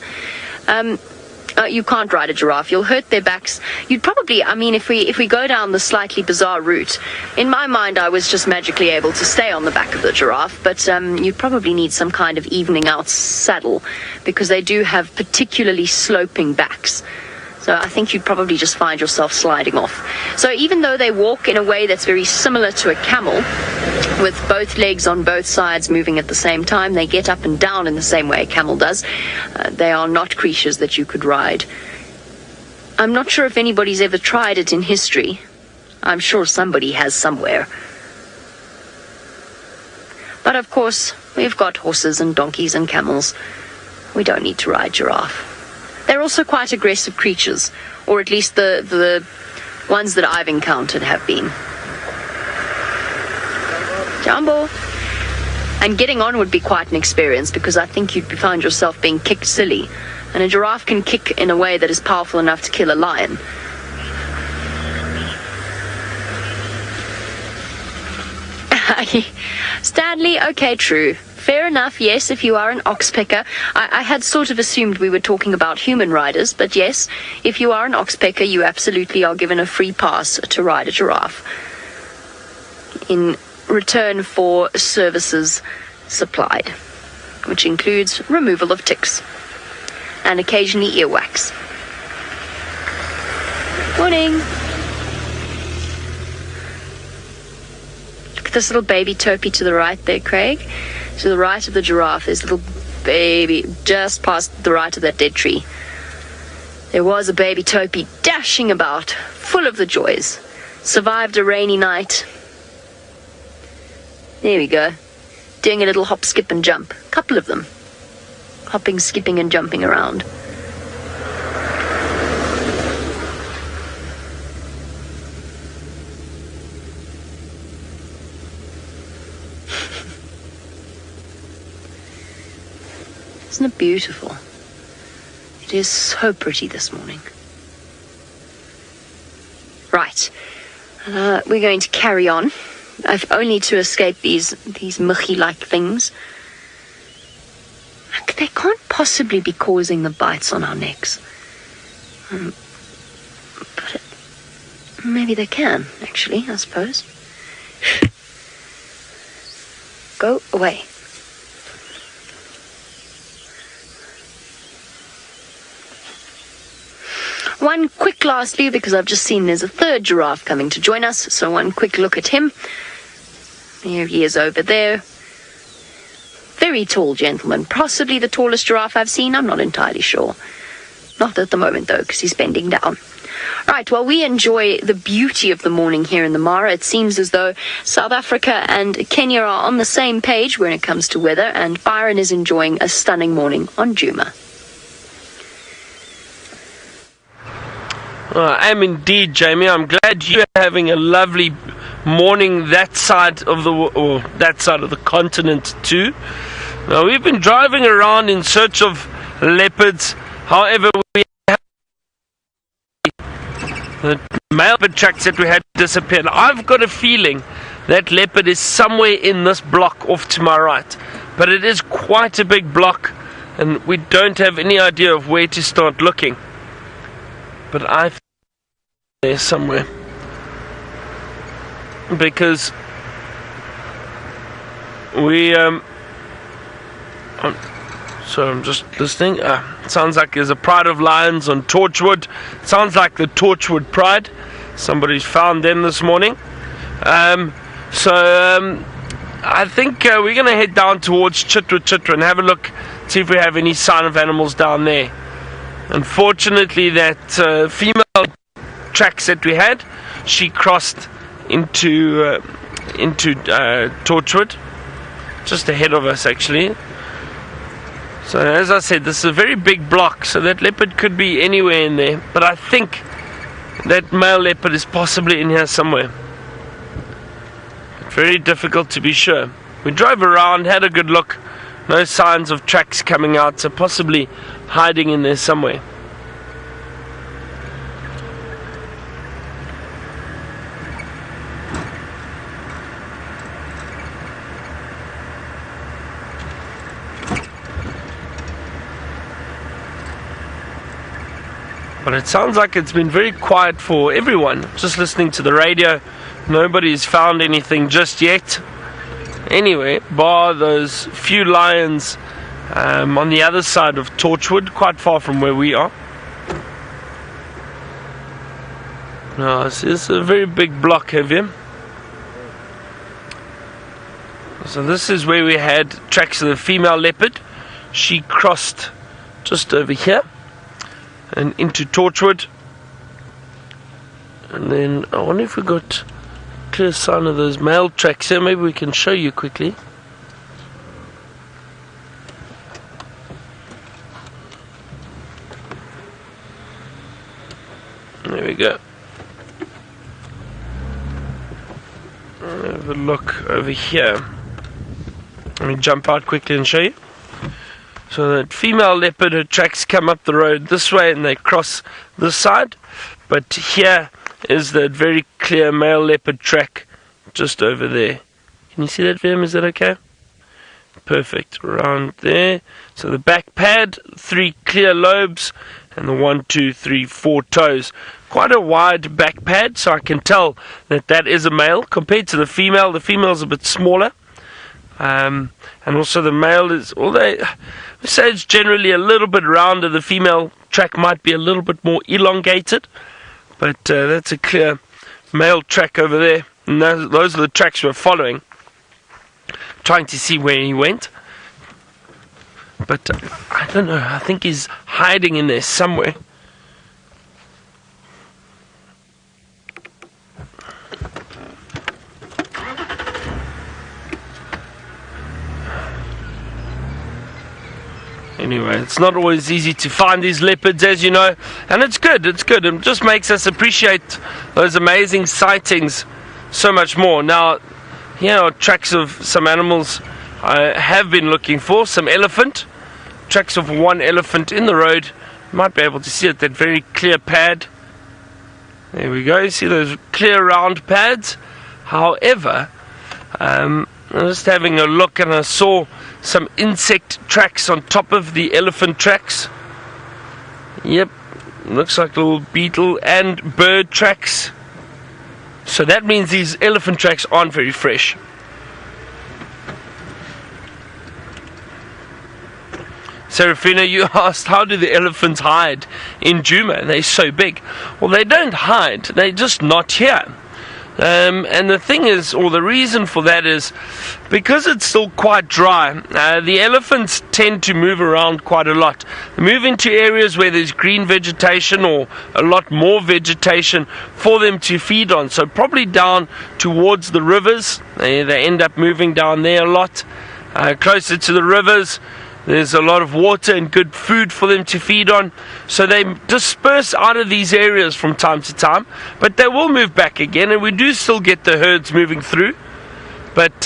You can't ride a giraffe. You'll hurt their backs. You'd probably, if we go down the slightly bizarre route, in my mind I was just magically able to stay on the back of the giraffe, but you'd probably need some kind of evening out saddle, because they do have particularly sloping backs. So I think you'd probably just find yourself sliding off. So even though they walk in a way that's very similar to a camel, with both legs on both sides moving at the same time, they get up and down in the same way a camel does. They are not creatures that you could ride. I'm not sure if anybody's ever tried it in history. I'm sure somebody has somewhere. But of course, we've got horses and donkeys and camels. We don't need to ride giraffe. They're also quite aggressive creatures, or at least the ones that I've encountered have been. Jumbo. And getting on would be quite an experience, because I think you'd find yourself being kicked silly. And a giraffe can kick in a way that is powerful enough to kill a lion. Stanley, okay, true. Fair enough, yes, if you are an oxpecker. I had sort of assumed we were talking about human riders, but yes, if you are an oxpecker, you absolutely are given a free pass to ride a giraffe in return for services supplied, which includes removal of ticks and occasionally earwax. Morning. Look at this little baby topi to the right there, Craig. To the right of the giraffe, there's a little baby just past the right of that dead tree. There was a baby topi dashing about, full of the joys. Survived a rainy night. There we go. Doing a little hop, skip, and jump. A couple of them. Hopping, skipping, and jumping around. Isn't it beautiful? It is so pretty this morning. Right. We're going to carry on. If only to escape these muggy-like things. They can't possibly be causing the bites on our necks. But maybe they can, actually, I suppose. Go away. One quick lastly, because I've just seen there's a third giraffe coming to join us, so one quick look at him. There he is over there. Very tall gentleman, possibly the tallest giraffe I've seen, I'm not entirely sure. Not at the moment though, because he's bending down. Right, well, we enjoy the beauty of the morning here in the Mara. It seems as though South Africa and Kenya are on the same page when it comes to weather, and Byron is enjoying a stunning morning on Djuma. I am indeed, Jamie. I'm glad you're having a lovely morning that side of the continent too. Now, we've been driving around in search of leopards. However, we have the male leopard tracks that we had disappeared. I've got a feeling that leopard is somewhere in this block off to my right, but it is quite a big block, and we don't have any idea of where to start looking. But I think there somewhere, because we so I'm just listening. Sounds like there's a Pride of Lions on Torchwood. Sounds like the Torchwood Pride. Somebody's found them this morning. I think we're going to head down towards Chitwa and have a look, see if we have any sign of animals down there. Unfortunately, that female tracks that we had, she crossed into Torchwood, just ahead of us actually. So as I said, this is a very big block, so that leopard could be anywhere in there, but I think that male leopard is possibly in here somewhere. Very difficult to be sure. We drove around, had a good look, no signs of tracks coming out, so possibly hiding in there somewhere. But it sounds like it's been very quiet for everyone. Just listening to the radio, nobody's found anything just yet. Anyway, bar those few lions on the other side of Torchwood, quite far from where we are. No, it's a very big block here. So this is where we had tracks of the female leopard. She crossed just over here and into Torchwood, and then I wonder if we got clear sign of those male tracks here. Maybe we can show you quickly. There we go. Have a look over here. Let me jump out quickly and show you. So that female leopard, her tracks come up the road this way and they cross this side. But here is that very clear male leopard track just over there. Can you see that, Vim? Is that okay? Perfect. Around there. So the back pad, 3 clear lobes, and the 1, 2, 3, 4 toes. Quite a wide back pad, so I can tell that that is a male compared to the female. The female's a bit smaller. And also the male is, although we say it's generally a little bit rounder, the female track might be a little bit more elongated, but that's a clear male track over there, and those are the tracks we're following, trying to see where he went. But I don't know, I think he's hiding in there somewhere. Anyway, it's not always easy to find these leopards, as you know, and it's good. It just makes us appreciate those amazing sightings so much more. Now, here are tracks of some animals I have been looking for. Some elephant, tracks of one elephant in the road. You might be able to see it, that very clear pad. There we go, you see those clear round pads. However, I'm just having a look and I saw some insect tracks on top of the elephant tracks. Yep, looks like little beetle and bird tracks. So that means these elephant tracks aren't very fresh. Serafina, you asked, how do the elephants hide in Djuma? They're so big. Well, they don't hide, they're just not here. And the thing is, or the reason for that is, because it's still quite dry, the elephants tend to move around quite a lot. They move into areas where there's green vegetation or a lot more vegetation for them to feed on. So probably down towards the rivers, they end up moving down there a lot. Closer to the rivers, there's a lot of water and good food for them to feed on. So they disperse out of these areas from time to time. But they will move back again, and we do still get the herds moving through. But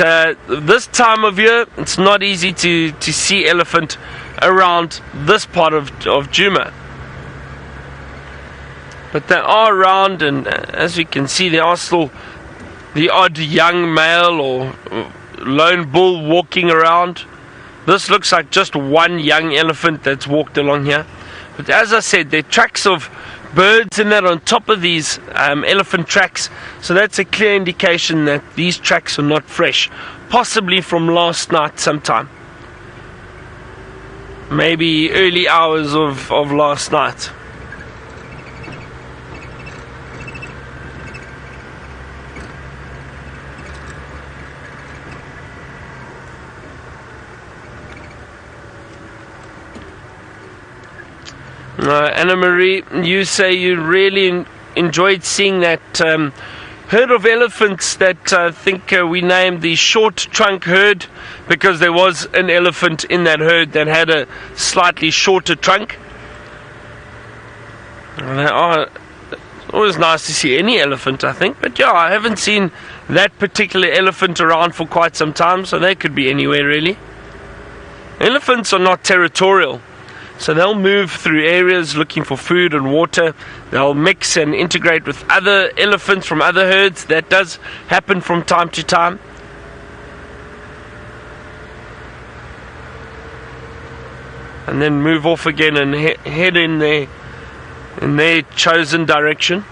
this time of year, it's not easy to see elephant around this part of Djuma. But they are around, and as you can see, there are still the odd young male or lone bull walking around. This looks like just one young elephant that's walked along here. But as I said, there are tracks of birds in that on top of these elephant tracks. So that's a clear indication that these tracks are not fresh. Possibly from last night sometime. Maybe early hours of last night. Anna Marie, you say you really enjoyed seeing that herd of elephants that I think we named the short trunk herd, because there was an elephant in that herd that had a slightly shorter trunk. Always nice to see any elephant, I think. But yeah, I haven't seen that particular elephant around for quite some time, so they could be anywhere really. Elephants are not territorial, so they'll move through areas looking for food and water. They'll mix and integrate with other elephants from other herds. That does happen from time to time. And then move off again and head in their chosen direction.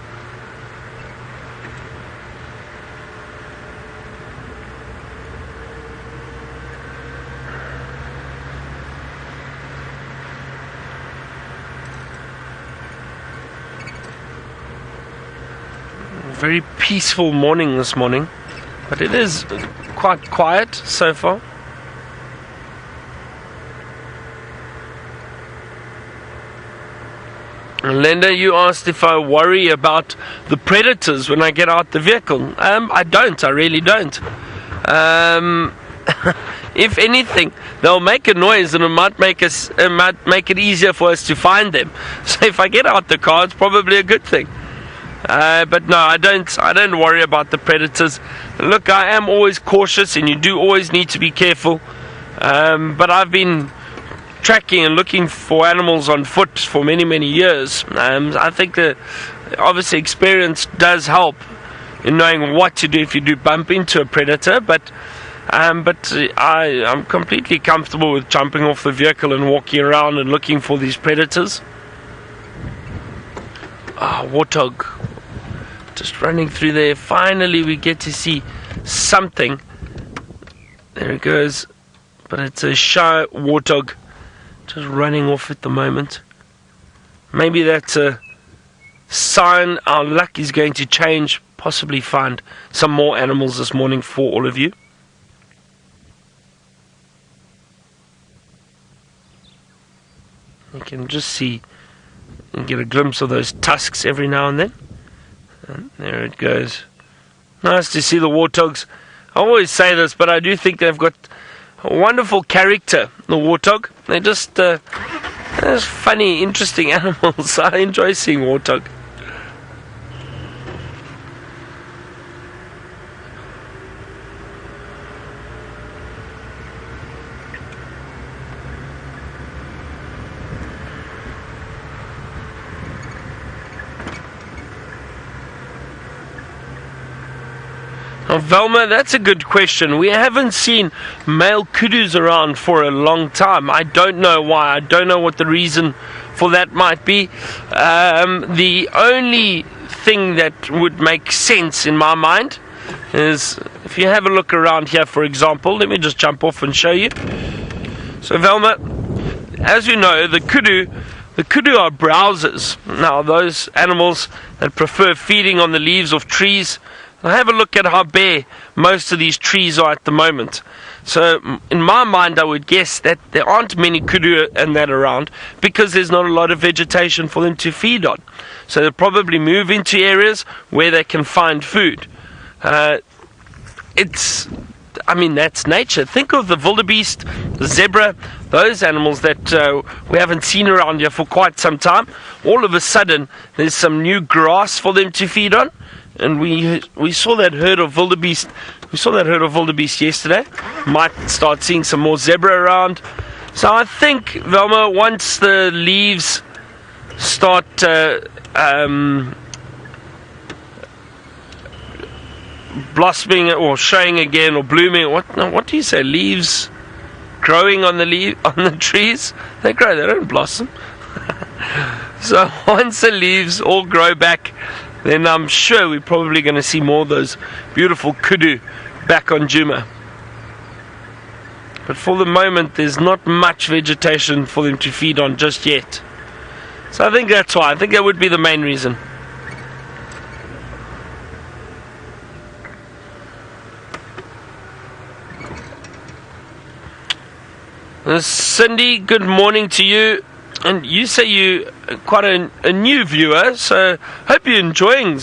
Very peaceful morning this morning, but it is quite quiet so far. Linda, you asked if I worry about the predators when I get out the vehicle. I don't. I really don't. If anything, they'll make a noise and it might make it easier for us to find them. So if I get out the car, it's probably a good thing. But no, I don't worry about the predators. Look, I am always cautious, and you do always need to be careful. But I've been tracking and looking for animals on foot for many, many years. I think that obviously experience does help in knowing what to do if you do bump into a predator. But I'm completely comfortable with jumping off the vehicle and walking around and looking for these predators. Warthog. Just running through there. Finally we get to see something. There it goes. But it's a shy warthog. Just running off at the moment. Maybe that's a sign our luck is going to change. Possibly find some more animals this morning for all of you. You can just see and get a glimpse of those tusks every now and then. And there it goes. Nice to see the warthogs. I always say this, but I do think they've got a wonderful character, the warthog. They're just funny, interesting animals. I enjoy seeing warthog. Now, Velma, that's a good question. We haven't seen male kudus around for a long time. I don't know why. I don't know what the reason for that might be. The only thing that would make sense in my mind is if you have a look around here, for example. Let me just jump off and show you. So, Velma, as you know, the kudu are browsers. Now, those animals that prefer feeding on the leaves of trees. Now have a look at how bare most of these trees are at the moment. So in my mind I would guess that there aren't many kudu and that around because there's not a lot of vegetation for them to feed on. So they'll probably move into areas where they can find food. That's nature. Think of the wildebeest, the zebra, those animals that we haven't seen around here for quite some time. All of a sudden there's some new grass for them to feed on. And we saw that herd of wildebeest. We saw that herd of wildebeest yesterday. Might start seeing some more zebra around. So I think, Velma, once the leaves start blossoming or showing again or blooming, what do you say? Leaves growing on the trees? They grow. They don't blossom. So once the leaves all grow back, then I'm sure we're probably going to see more of those beautiful kudu back on Djuma. But for the moment, there's not much vegetation for them to feed on just yet. So I think that's why. I think that would be the main reason. Cindy, good morning to you. And you say you quite a new viewer, so hope you're enjoying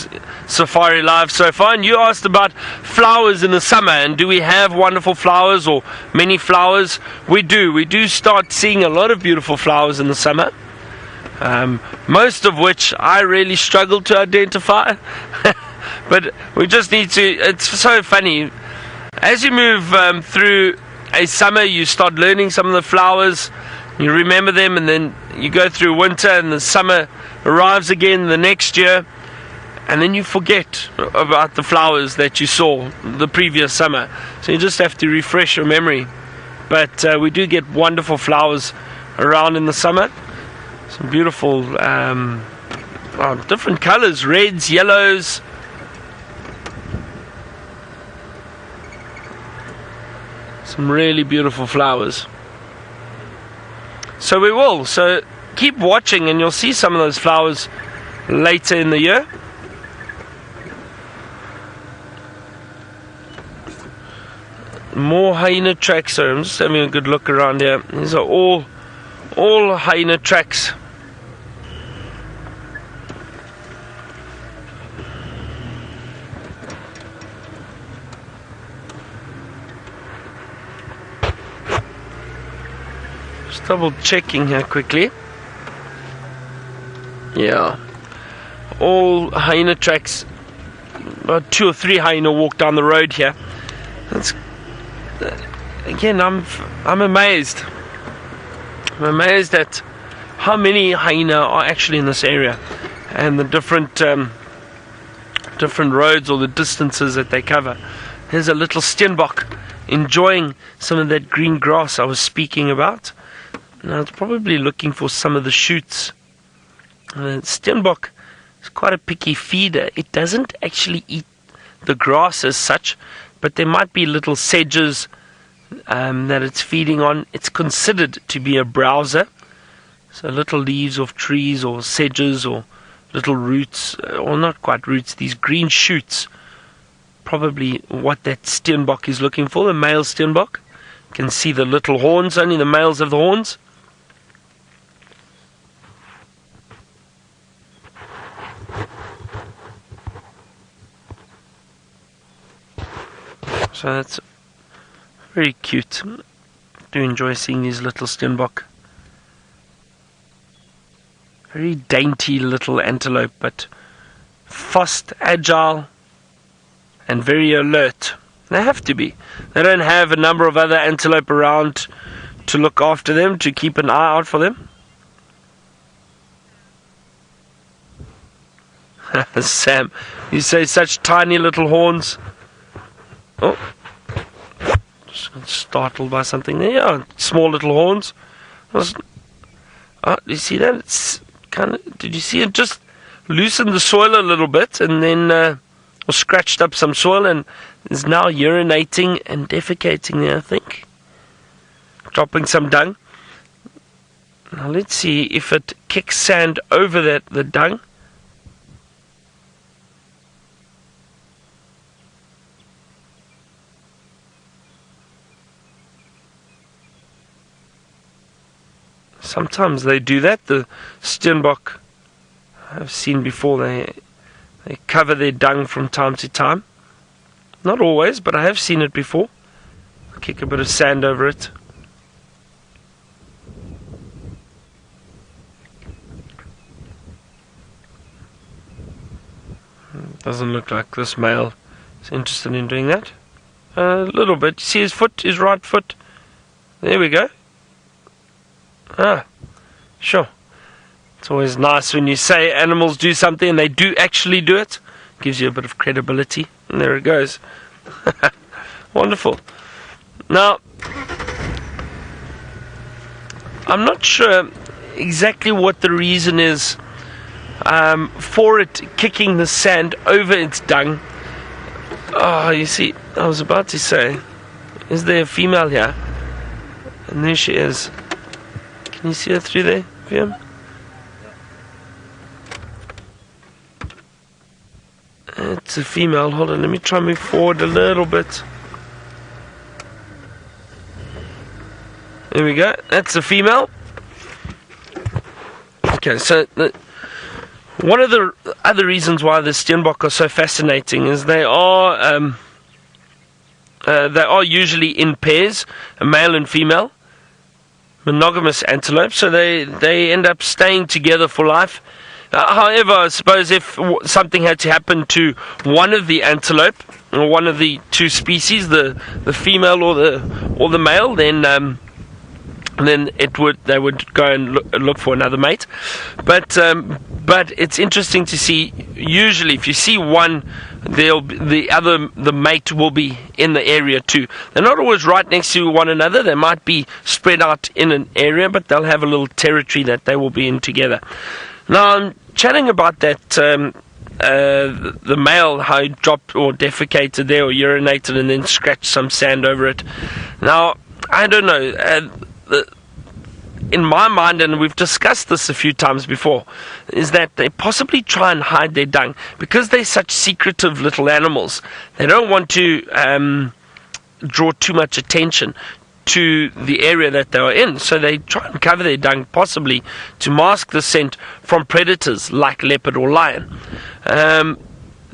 Safari Live so far. And you asked about flowers in the summer, and do we have wonderful flowers or many flowers? We do start seeing a lot of beautiful flowers in the summer, most of which I really struggle to identify. But we just need to, it's so funny, as you move through a summer, you start learning some of the flowers, you remember them, and then you go through winter and the summer arrives again the next year, and then you forget about the flowers that you saw the previous summer. So you just have to refresh your memory. But we do get wonderful flowers around in the summer. Some beautiful different colors, reds, yellows. Some really beautiful flowers. So we will. So keep watching and you'll see some of those flowers later in the year. More hyena tracks. So I'm just having a good look around here. These are all hyena tracks. Double checking here quickly. Yeah, all hyena tracks. About 2 or 3 hyena walk down the road here. That's again, I'm amazed. I'm amazed at how many hyena are actually in this area, and the different roads or the distances that they cover. Here's a little Steinbok enjoying some of that green grass I was speaking about. Now it's probably looking for some of the shoots. Steinbok is quite a picky feeder. It doesn't actually eat the grass as such, but there might be little sedges that it's feeding on. It's considered to be a browser. So little leaves of trees or sedges or little roots, or not quite roots, these green shoots. Probably what that Steinbok is looking for, the male Steinbok. You can see the little horns, only the males have the horns. So that's very cute. I do enjoy seeing these little Steinbok. Very dainty little antelope, but fast, agile, and very alert. They have to be. They don't have a number of other antelope around to look after them, to keep an eye out for them. Sam, you say such tiny little horns. Oh, just startled by something there. Yeah, small little horns. Do you see that? It's kind of. Did you see it? Just loosened the soil a little bit, and then or scratched up some soil, and is now urinating and defecating there, I think. Dropping some dung. Now let's see if it kicks sand over the dung. Sometimes they do that. The Steinbok I've seen before, they cover their dung from time to time. Not always, but I have seen it before. Kick a bit of sand over it. Doesn't look like this male is interested in doing that. A little bit. See his foot, his right foot? There we go. Ah, sure. It's always nice when you say animals do something and they do actually do it. Gives you a bit of credibility. And there it goes. Wonderful. Now, I'm not sure exactly what the reason is for it kicking the sand over its dung. Oh, you see, I was about to say, is there a female here? And there she is. Can you see her through there, Viam? It's a female. Hold on, let me try and move forward a little bit. There we go. That's a female. Okay, so one of the other reasons why the Steinbok are so fascinating is they are usually in pairs, a male and female, monogamous antelope, so they end up staying together for life. However, I suppose if something had to happen to one of the antelope, or one of the two species, the female or the male, then they would go and look for another mate. But it's interesting to see. Usually, if you see one, the mate will be in the area too. They're not always right next to one another. They might be spread out in an area, but they'll have a little territory that they will be in together. Now, I'm chatting about that. The male, how he dropped or defecated there or urinated and then scratched some sand over it. Now, I don't know. In my mind, and we've discussed this a few times before, is that they possibly try and hide their dung because they're such secretive little animals. They don't want to draw too much attention to the area that they are in, so they try and cover their dung, possibly to mask the scent from predators like leopard or lion.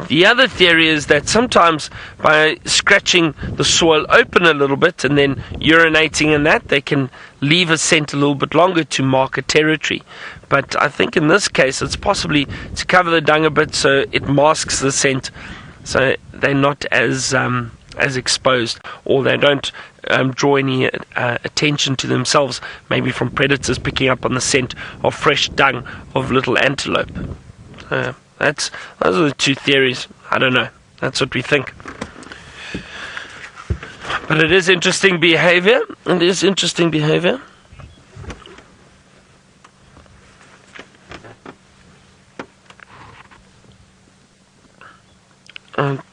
The other theory is that sometimes by scratching the soil open a little bit and then urinating in that, they can leave a scent a little bit longer to mark a territory. But I think in this case it's possibly to cover the dung a bit so it masks the scent, so they're not as exposed, or they don't draw any attention to themselves, maybe from predators picking up on the scent of fresh dung of little antelope. Those are the two theories. I don't know. That's what we think. But it is interesting behavior.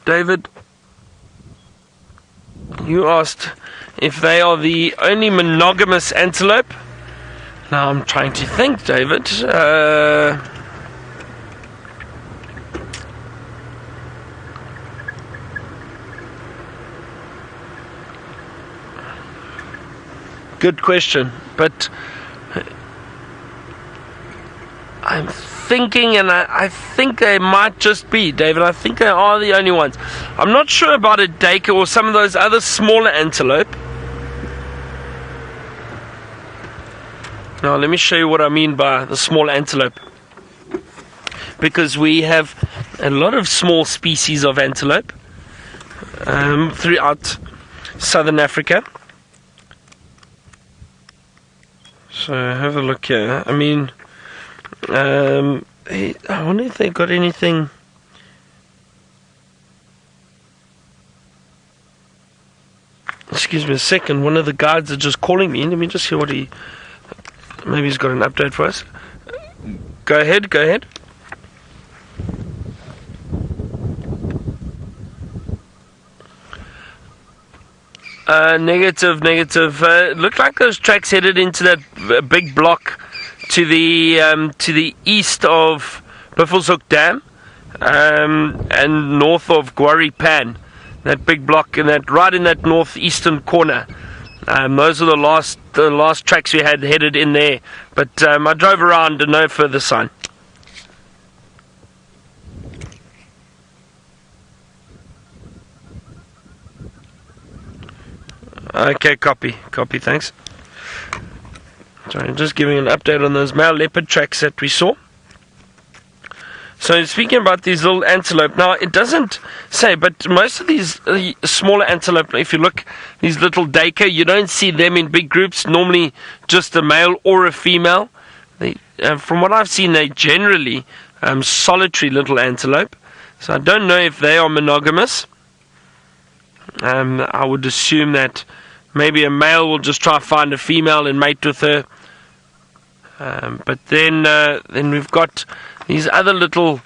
David, you asked if they are the only monogamous antelope. Now I'm trying to think, David. Good question, but I'm thinking, and I think they might just be, David. I think they are the only ones. I'm not sure about a Dacre or some of those other smaller antelope. Now, let me show you what I mean by the small antelope. Because we have a lot of small species of antelope throughout southern Africa. So have a look here. I mean, I wonder if they got anything. Excuse me a second. One of the guides are just calling me. Let me just hear what maybe he's got an update for us. Go ahead. Negative. Looked like those tracks headed into that big block to the east of Buffelshoek Dam and north of Guarri Pan. That big block right in that northeastern corner. Those are the last tracks we had headed in there. But I drove around and no further sign. Okay, copy, thanks. Sorry, just giving an update on those male leopard tracks that we saw. So speaking about these little antelope, now it doesn't say, but most of these smaller antelope, if you look, these little Dacre, you don't see them in big groups, normally just a male or a female. From what I've seen, they're generally solitary little antelope. So I don't know if they are monogamous. I would assume that maybe a male will just try to find a female and mate with her. But then we've got these other little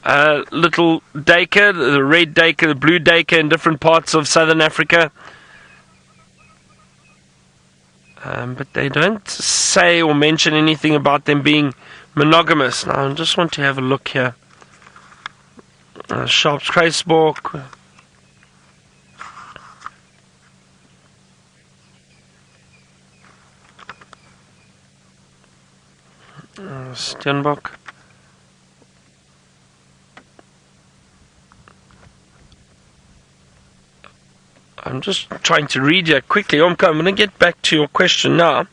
Dacre, the red Dacre, the blue Dacre in different parts of southern Africa. But they don't say or mention anything about them being monogamous. Now I just want to have a look here. Sharp's Steinbok. Steinbok. I'm just trying to read here quickly. I'm going to get back to your question now.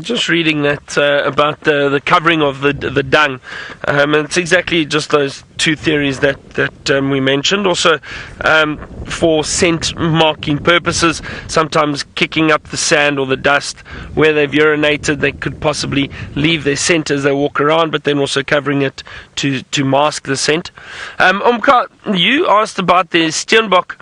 Just reading that about the covering of the dung, and it's exactly just those two theories that we mentioned. Also, for scent marking purposes, sometimes kicking up the sand or the dust where they've urinated, they could possibly leave their scent as they walk around, but then also covering it to mask the scent. Omka, you asked about the Steinbok.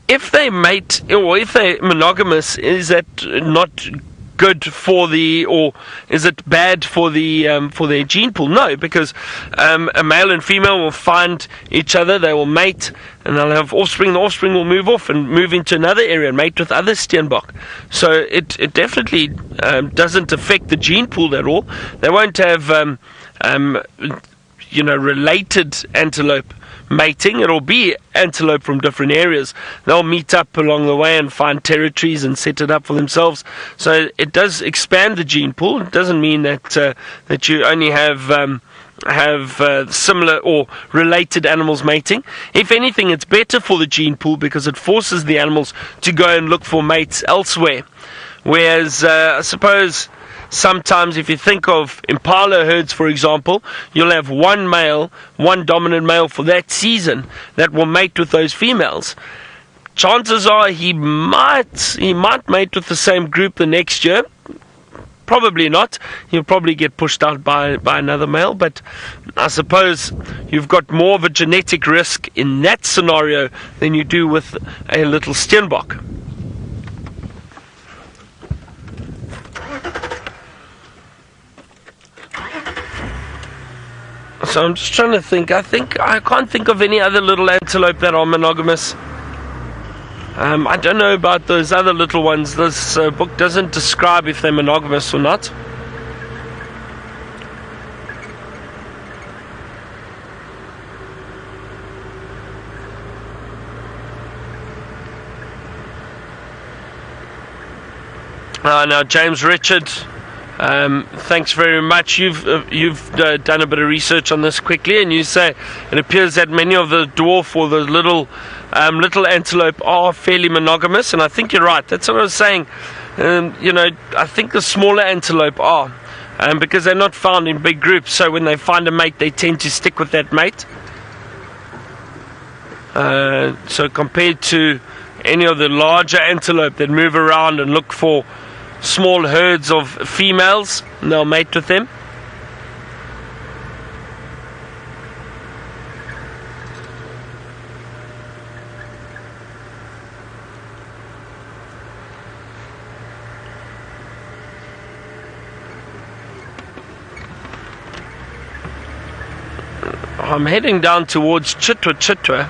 If they mate or if they're monogamous, is that not good for or is it bad for their gene pool? No, because a male and female will find each other, they will mate, and they'll have offspring. The offspring will move off and move into another area and mate with other Steinbok. So it definitely doesn't affect the gene pool at all. They won't have related antelope mating. It'll be antelope from different areas. They'll meet up along the way and find territories and set it up for themselves. So it does expand the gene pool. It doesn't mean that you only have similar or related animals mating. If anything, it's better for the gene pool because it forces the animals to go and look for mates elsewhere. Whereas I suppose sometimes, if you think of impala herds, for example, you'll have one dominant male for that season that will mate with those females. Chances are he might mate with the same group the next year. Probably not. He'll probably get pushed out by another male, but I suppose you've got more of a genetic risk in that scenario than you do with a little Steinbok. So I'm just trying to think. I can't think of any other little antelope that are monogamous. I don't know about those other little ones. This book doesn't describe if they're monogamous or not. Now James Richard, thanks very much. You've done a bit of research on this quickly, and you say it appears that many of the dwarf or the little antelope are fairly monogamous, and I think you're right. That's what I was saying. I think the smaller antelope are, because they're not found in big groups. So when they find a mate, they tend to stick with that mate. So compared to any of the larger antelope that move around and look for small herds of females, and they'll mate with them. I'm heading down towards Chitwa.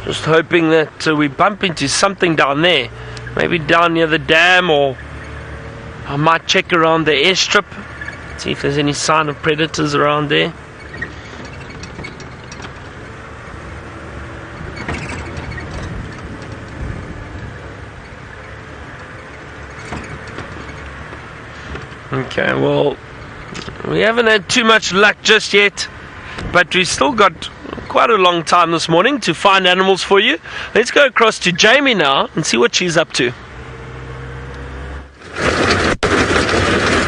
Just hoping that we bump into something down there. Maybe down near the dam, or I might check around the airstrip, see if there's any sign of predators around there. Okay, well, we haven't had too much luck just yet, but we've still got quite a long time this morning to find animals for you. Let's go across to Jamie now and see what she's up to.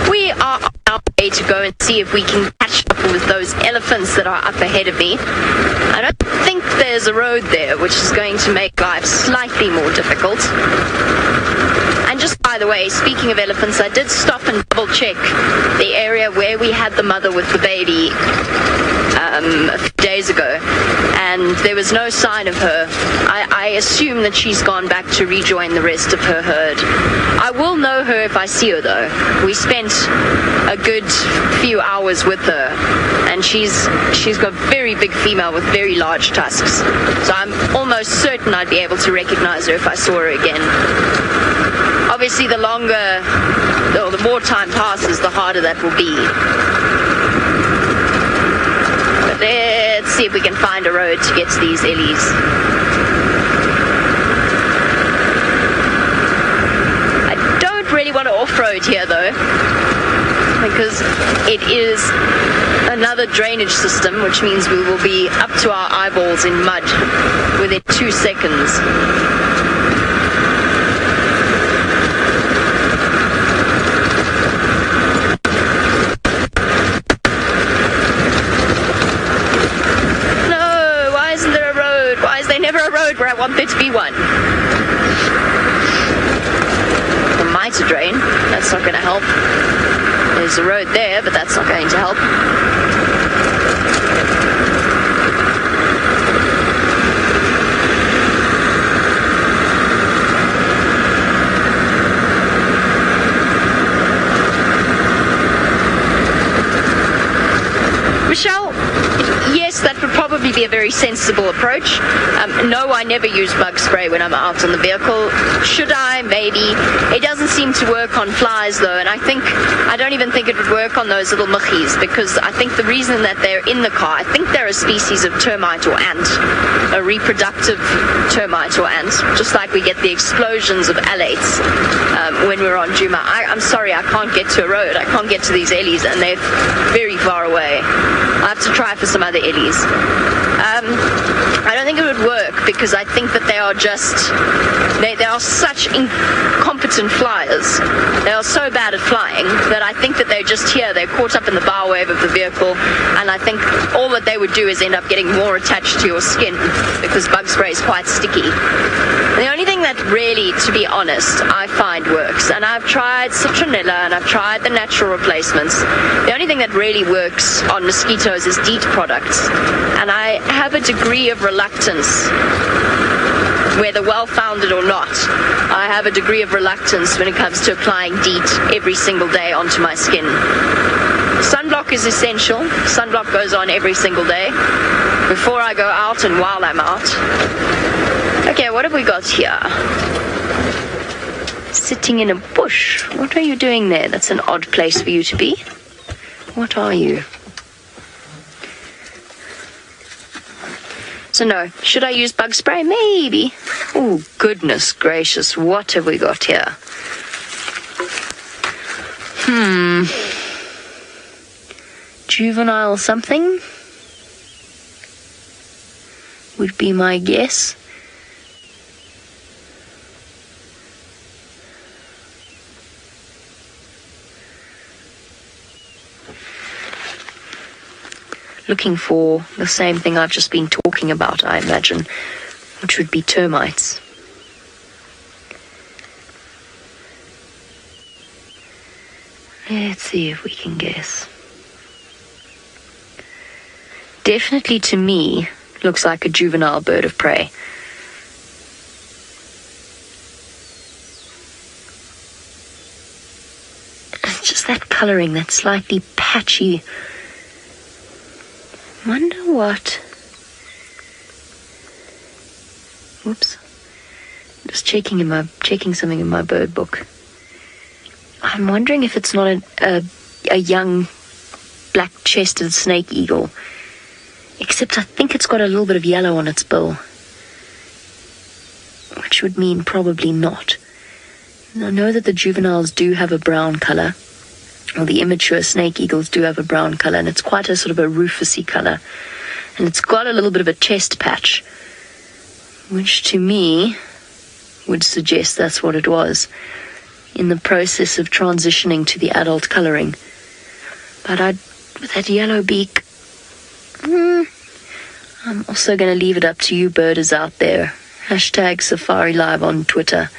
We are on our way to go and see if we can catch up with those elephants that are up ahead of me. I don't think there's a road there, which is going to make life slightly more difficult. And just by the way, speaking of elephants, I did stop and double check the area where we had the mother with the baby a few days ago, and there was no sign of her. I assume that she's gone back to rejoin the rest of her herd. I will know her if I see her, though. We spent a good few hours with her, and she's got a very big female with very large tusks, so I'm almost certain I'd be able to recognize her if I saw her again. Obviously, the longer, or the more time passes, the harder that will be. But let's see if we can find a road to get to these ellies. I don't really want to off-road here, though, because it is another drainage system, which means we will be up to our eyeballs in mud within 2 seconds. No, why isn't there a road? Why is there never a road where I want there to be one? The mitre drain, that's not going to help. There's a road there, but that's not going to help. Michelle, yes, that would probably be a very sensible approach. No, I never use bug spray when I'm out on the vehicle. Should I? Maybe. It doesn't seem to work on flies, though, and I don't even think it would work on those little muchies, because I think the reason that they're in the car, I think they're a species of termite or ant, a reproductive termite or ant, just like we get the explosions of alates when we're on Djuma. I'm sorry, I can't get to a road. I can't get to these ellies, and they're very far away. I have to try for some other ellies. I don't think it would work, because I think that they are such incompetent flyers. They are so bad at flying that I think that they're just here. They're caught up in the bow wave of the vehicle, and I think all that they would do is end up getting more attached to your skin, because bug spray is quite sticky. The only thing that really, to be honest, I find works, and I've tried citronella and I've tried the natural replacements, the only thing that really works on mosquitoes is DEET products, and I have a degree of reluctance, whether well-founded or not. I have a degree of reluctance when it comes to applying DEET every single day onto my skin. Sunblock is essential. Sunblock goes on every single day, before I go out and while I'm out. Okay, what have we got here? Sitting in a bush. What are you doing there? That's an odd place for you to be. What are you? So no, should I use bug spray? Maybe. Oh, goodness gracious, what have we got here? Juvenile something would be my guess. Looking for the same thing I've just been talking about, I imagine, which would be termites. Let's see if we can guess. Definitely, to me, looks like a juvenile bird of prey. It's just that colouring, that slightly patchy. Wonder what. Whoops. I'm just checking something in my bird book. I'm wondering if it's not a young black-chested snake eagle. Except I think it's got a little bit of yellow on its bill, which would mean probably not. I know that the juveniles do have a brown colour. Well, the immature snake eagles do have a brown colour, and it's quite a sort of a rufusy colour. And it's got a little bit of a chest patch, which to me would suggest that's what it was in the process of transitioning to the adult colouring. But with that yellow beak, I'm also going to leave it up to you birders out there. Hashtag Safari Live on Twitter.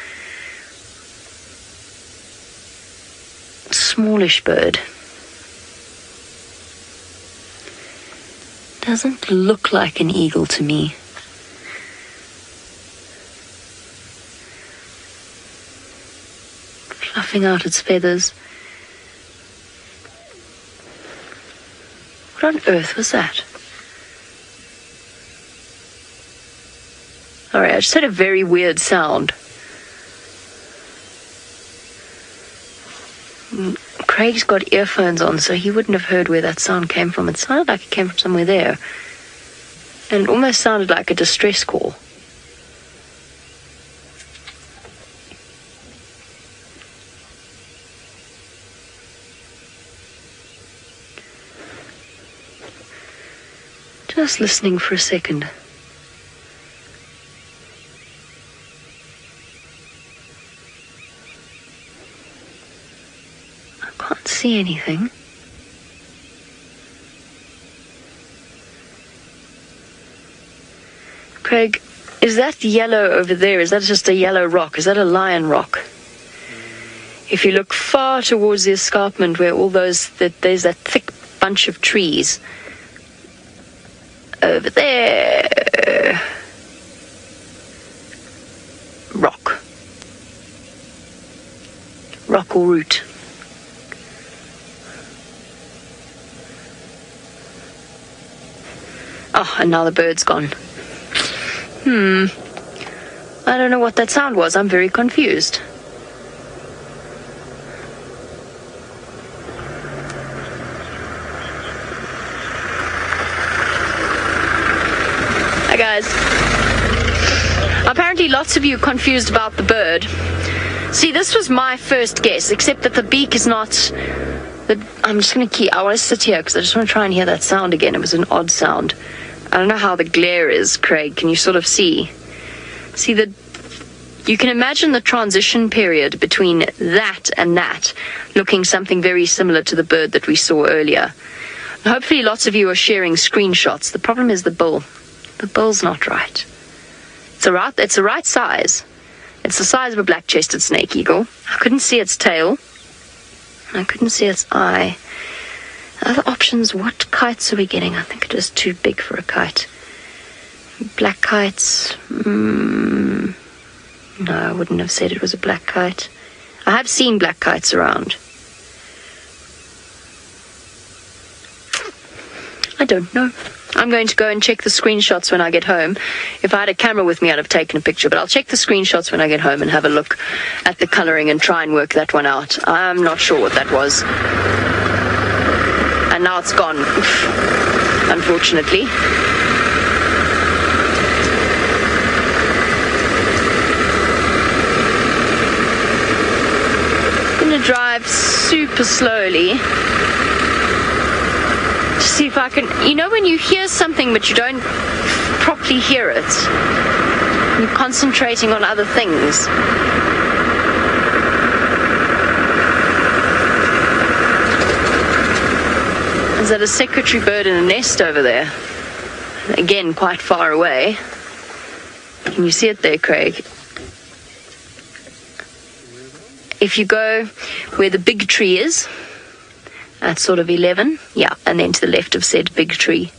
Smallish bird. Doesn't look like an eagle to me. Fluffing out its feathers. What on earth was that? Alright, I just heard a very weird sound. Craig's got earphones on, so he wouldn't have heard where that sound came from. It sounded like it came from somewhere there. And it almost sounded like a distress call. Just listening for a second. I can't see anything. Craig, is that yellow over there? Is that just a yellow rock? Is that a lion rock? If you look far towards the escarpment where there's that thick bunch of trees. Over there. Rock. Rock or root. Oh, and now the bird's gone. I don't know what that sound was. I'm very confused. Hi guys. Apparently lots of you are confused about the bird. See, this was my first guess, except that the beak is not... I'm just going to I want to sit here because I just want to try and hear that sound again. It was an odd sound. I don't know how the glare is, Craig. Can you sort of see? You can imagine the transition period between that and that, looking something very similar to the bird that we saw earlier. Hopefully lots of you are sharing screenshots. The problem is the bill. The bill's not right. It's the right size. It's the size of a black-chested snake eagle. I couldn't see its tail. I couldn't see its eye. Other options, what kites are we getting? I think it is too big for a kite. Black kites. No, I wouldn't have said it was a black kite. I have seen black kites around. I don't know. I'm going to go and check the screenshots when I get home. If I had a camera with me, I'd have taken a picture, but I'll check the screenshots when I get home and have a look at the colouring and try and work that one out. I'm not sure what that was. And now it's gone, unfortunately. I'm going to drive super slowly to see if I can... You know when you hear something but you don't properly hear it? You're concentrating on other things. Is that a secretary bird in a nest over there? Again, quite far away. Can you see it there, Craig? If you go where the big tree is, that's sort of 11. Yeah, and then to the left of said big tree.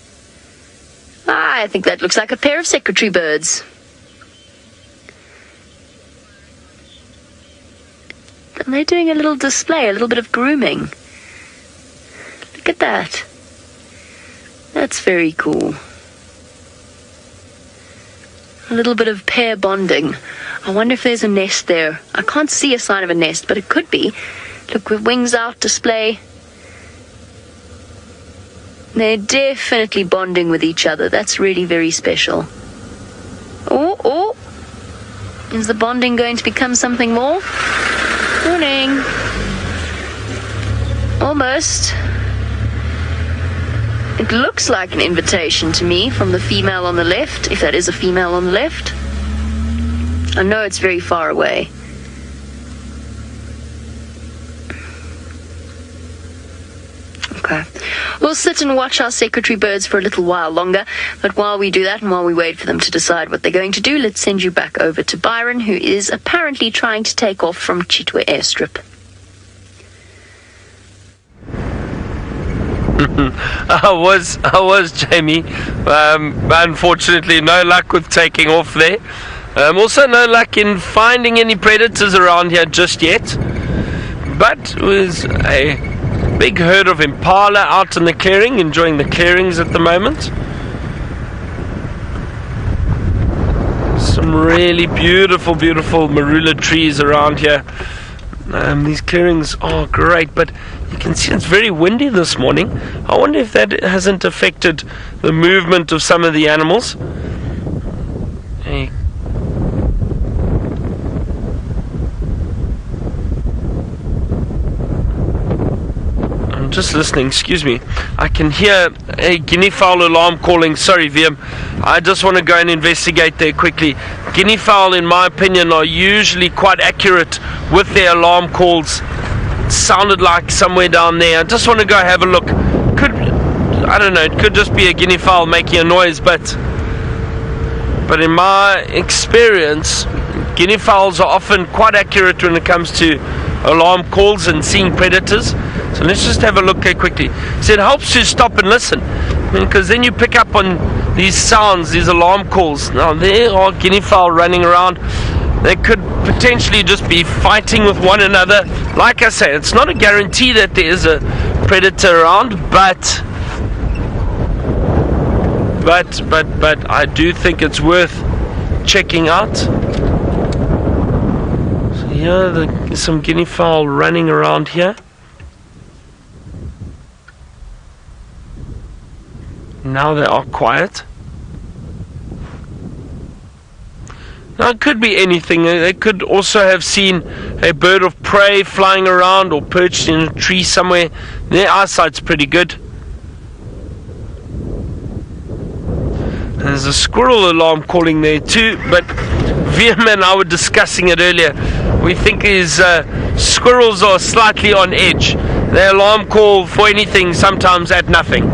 I think that looks like a pair of secretary birds. And they're doing a little display, a little bit of grooming. Look at that. That's very cool. A little bit of pair bonding. I wonder if there's a nest there. I can't see a sign of a nest, but it could be. Look, with wings out, display. They're definitely bonding with each other. That's really very special. Oh. Is the bonding going to become something more? Morning. Almost. It looks like an invitation to me from the female on the left, if that is a female on the left. I know it's very far away. Okay. We'll sit and watch our secretary birds for a little while longer, but while we do that and while we wait for them to decide what they're going to do, let's send you back over to Byron, who is apparently trying to take off from Chitwa airstrip. I was Jamie. Unfortunately, no luck with taking off there. Also, no luck in finding any predators around here just yet. But it was a big herd of impala out in the clearing, enjoying the clearings at the moment. Some really beautiful marula trees around here. These clearings are great, but You can see it's very windy this morning. I wonder if that hasn't affected the movement of some of the animals. Hey. I'm just listening, excuse me. I can hear a guinea fowl alarm calling. Sorry, VM. I just want to go and investigate there quickly. Guinea fowl, in my opinion, are usually quite accurate with their alarm calls. It sounded like somewhere down there. I just want to go have a look. I don't know, it could just be a guinea fowl making a noise, but in my experience, guinea fowls are often quite accurate when it comes to alarm calls and seeing predators. So let's just have a look here quickly. So it helps to stop and listen, because then you pick up on these sounds, these alarm calls. Now there are guinea fowl running around. They could potentially just be fighting with one another. Like I say, it's not a guarantee that there is a predator around, but I do think it's worth checking out. So here there's some guinea fowl running around here. Now they are quiet. Now it could be anything. They could also have seen a bird of prey flying around or perched in a tree somewhere. Their eyesight's pretty good. There's a squirrel alarm calling there too, but VM and I were discussing it earlier. We think these squirrels are slightly on edge. They alarm call for anything, sometimes at nothing.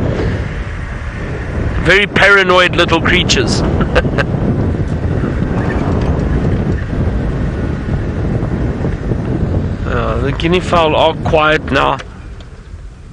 Very paranoid little creatures. The guinea fowl are quiet now.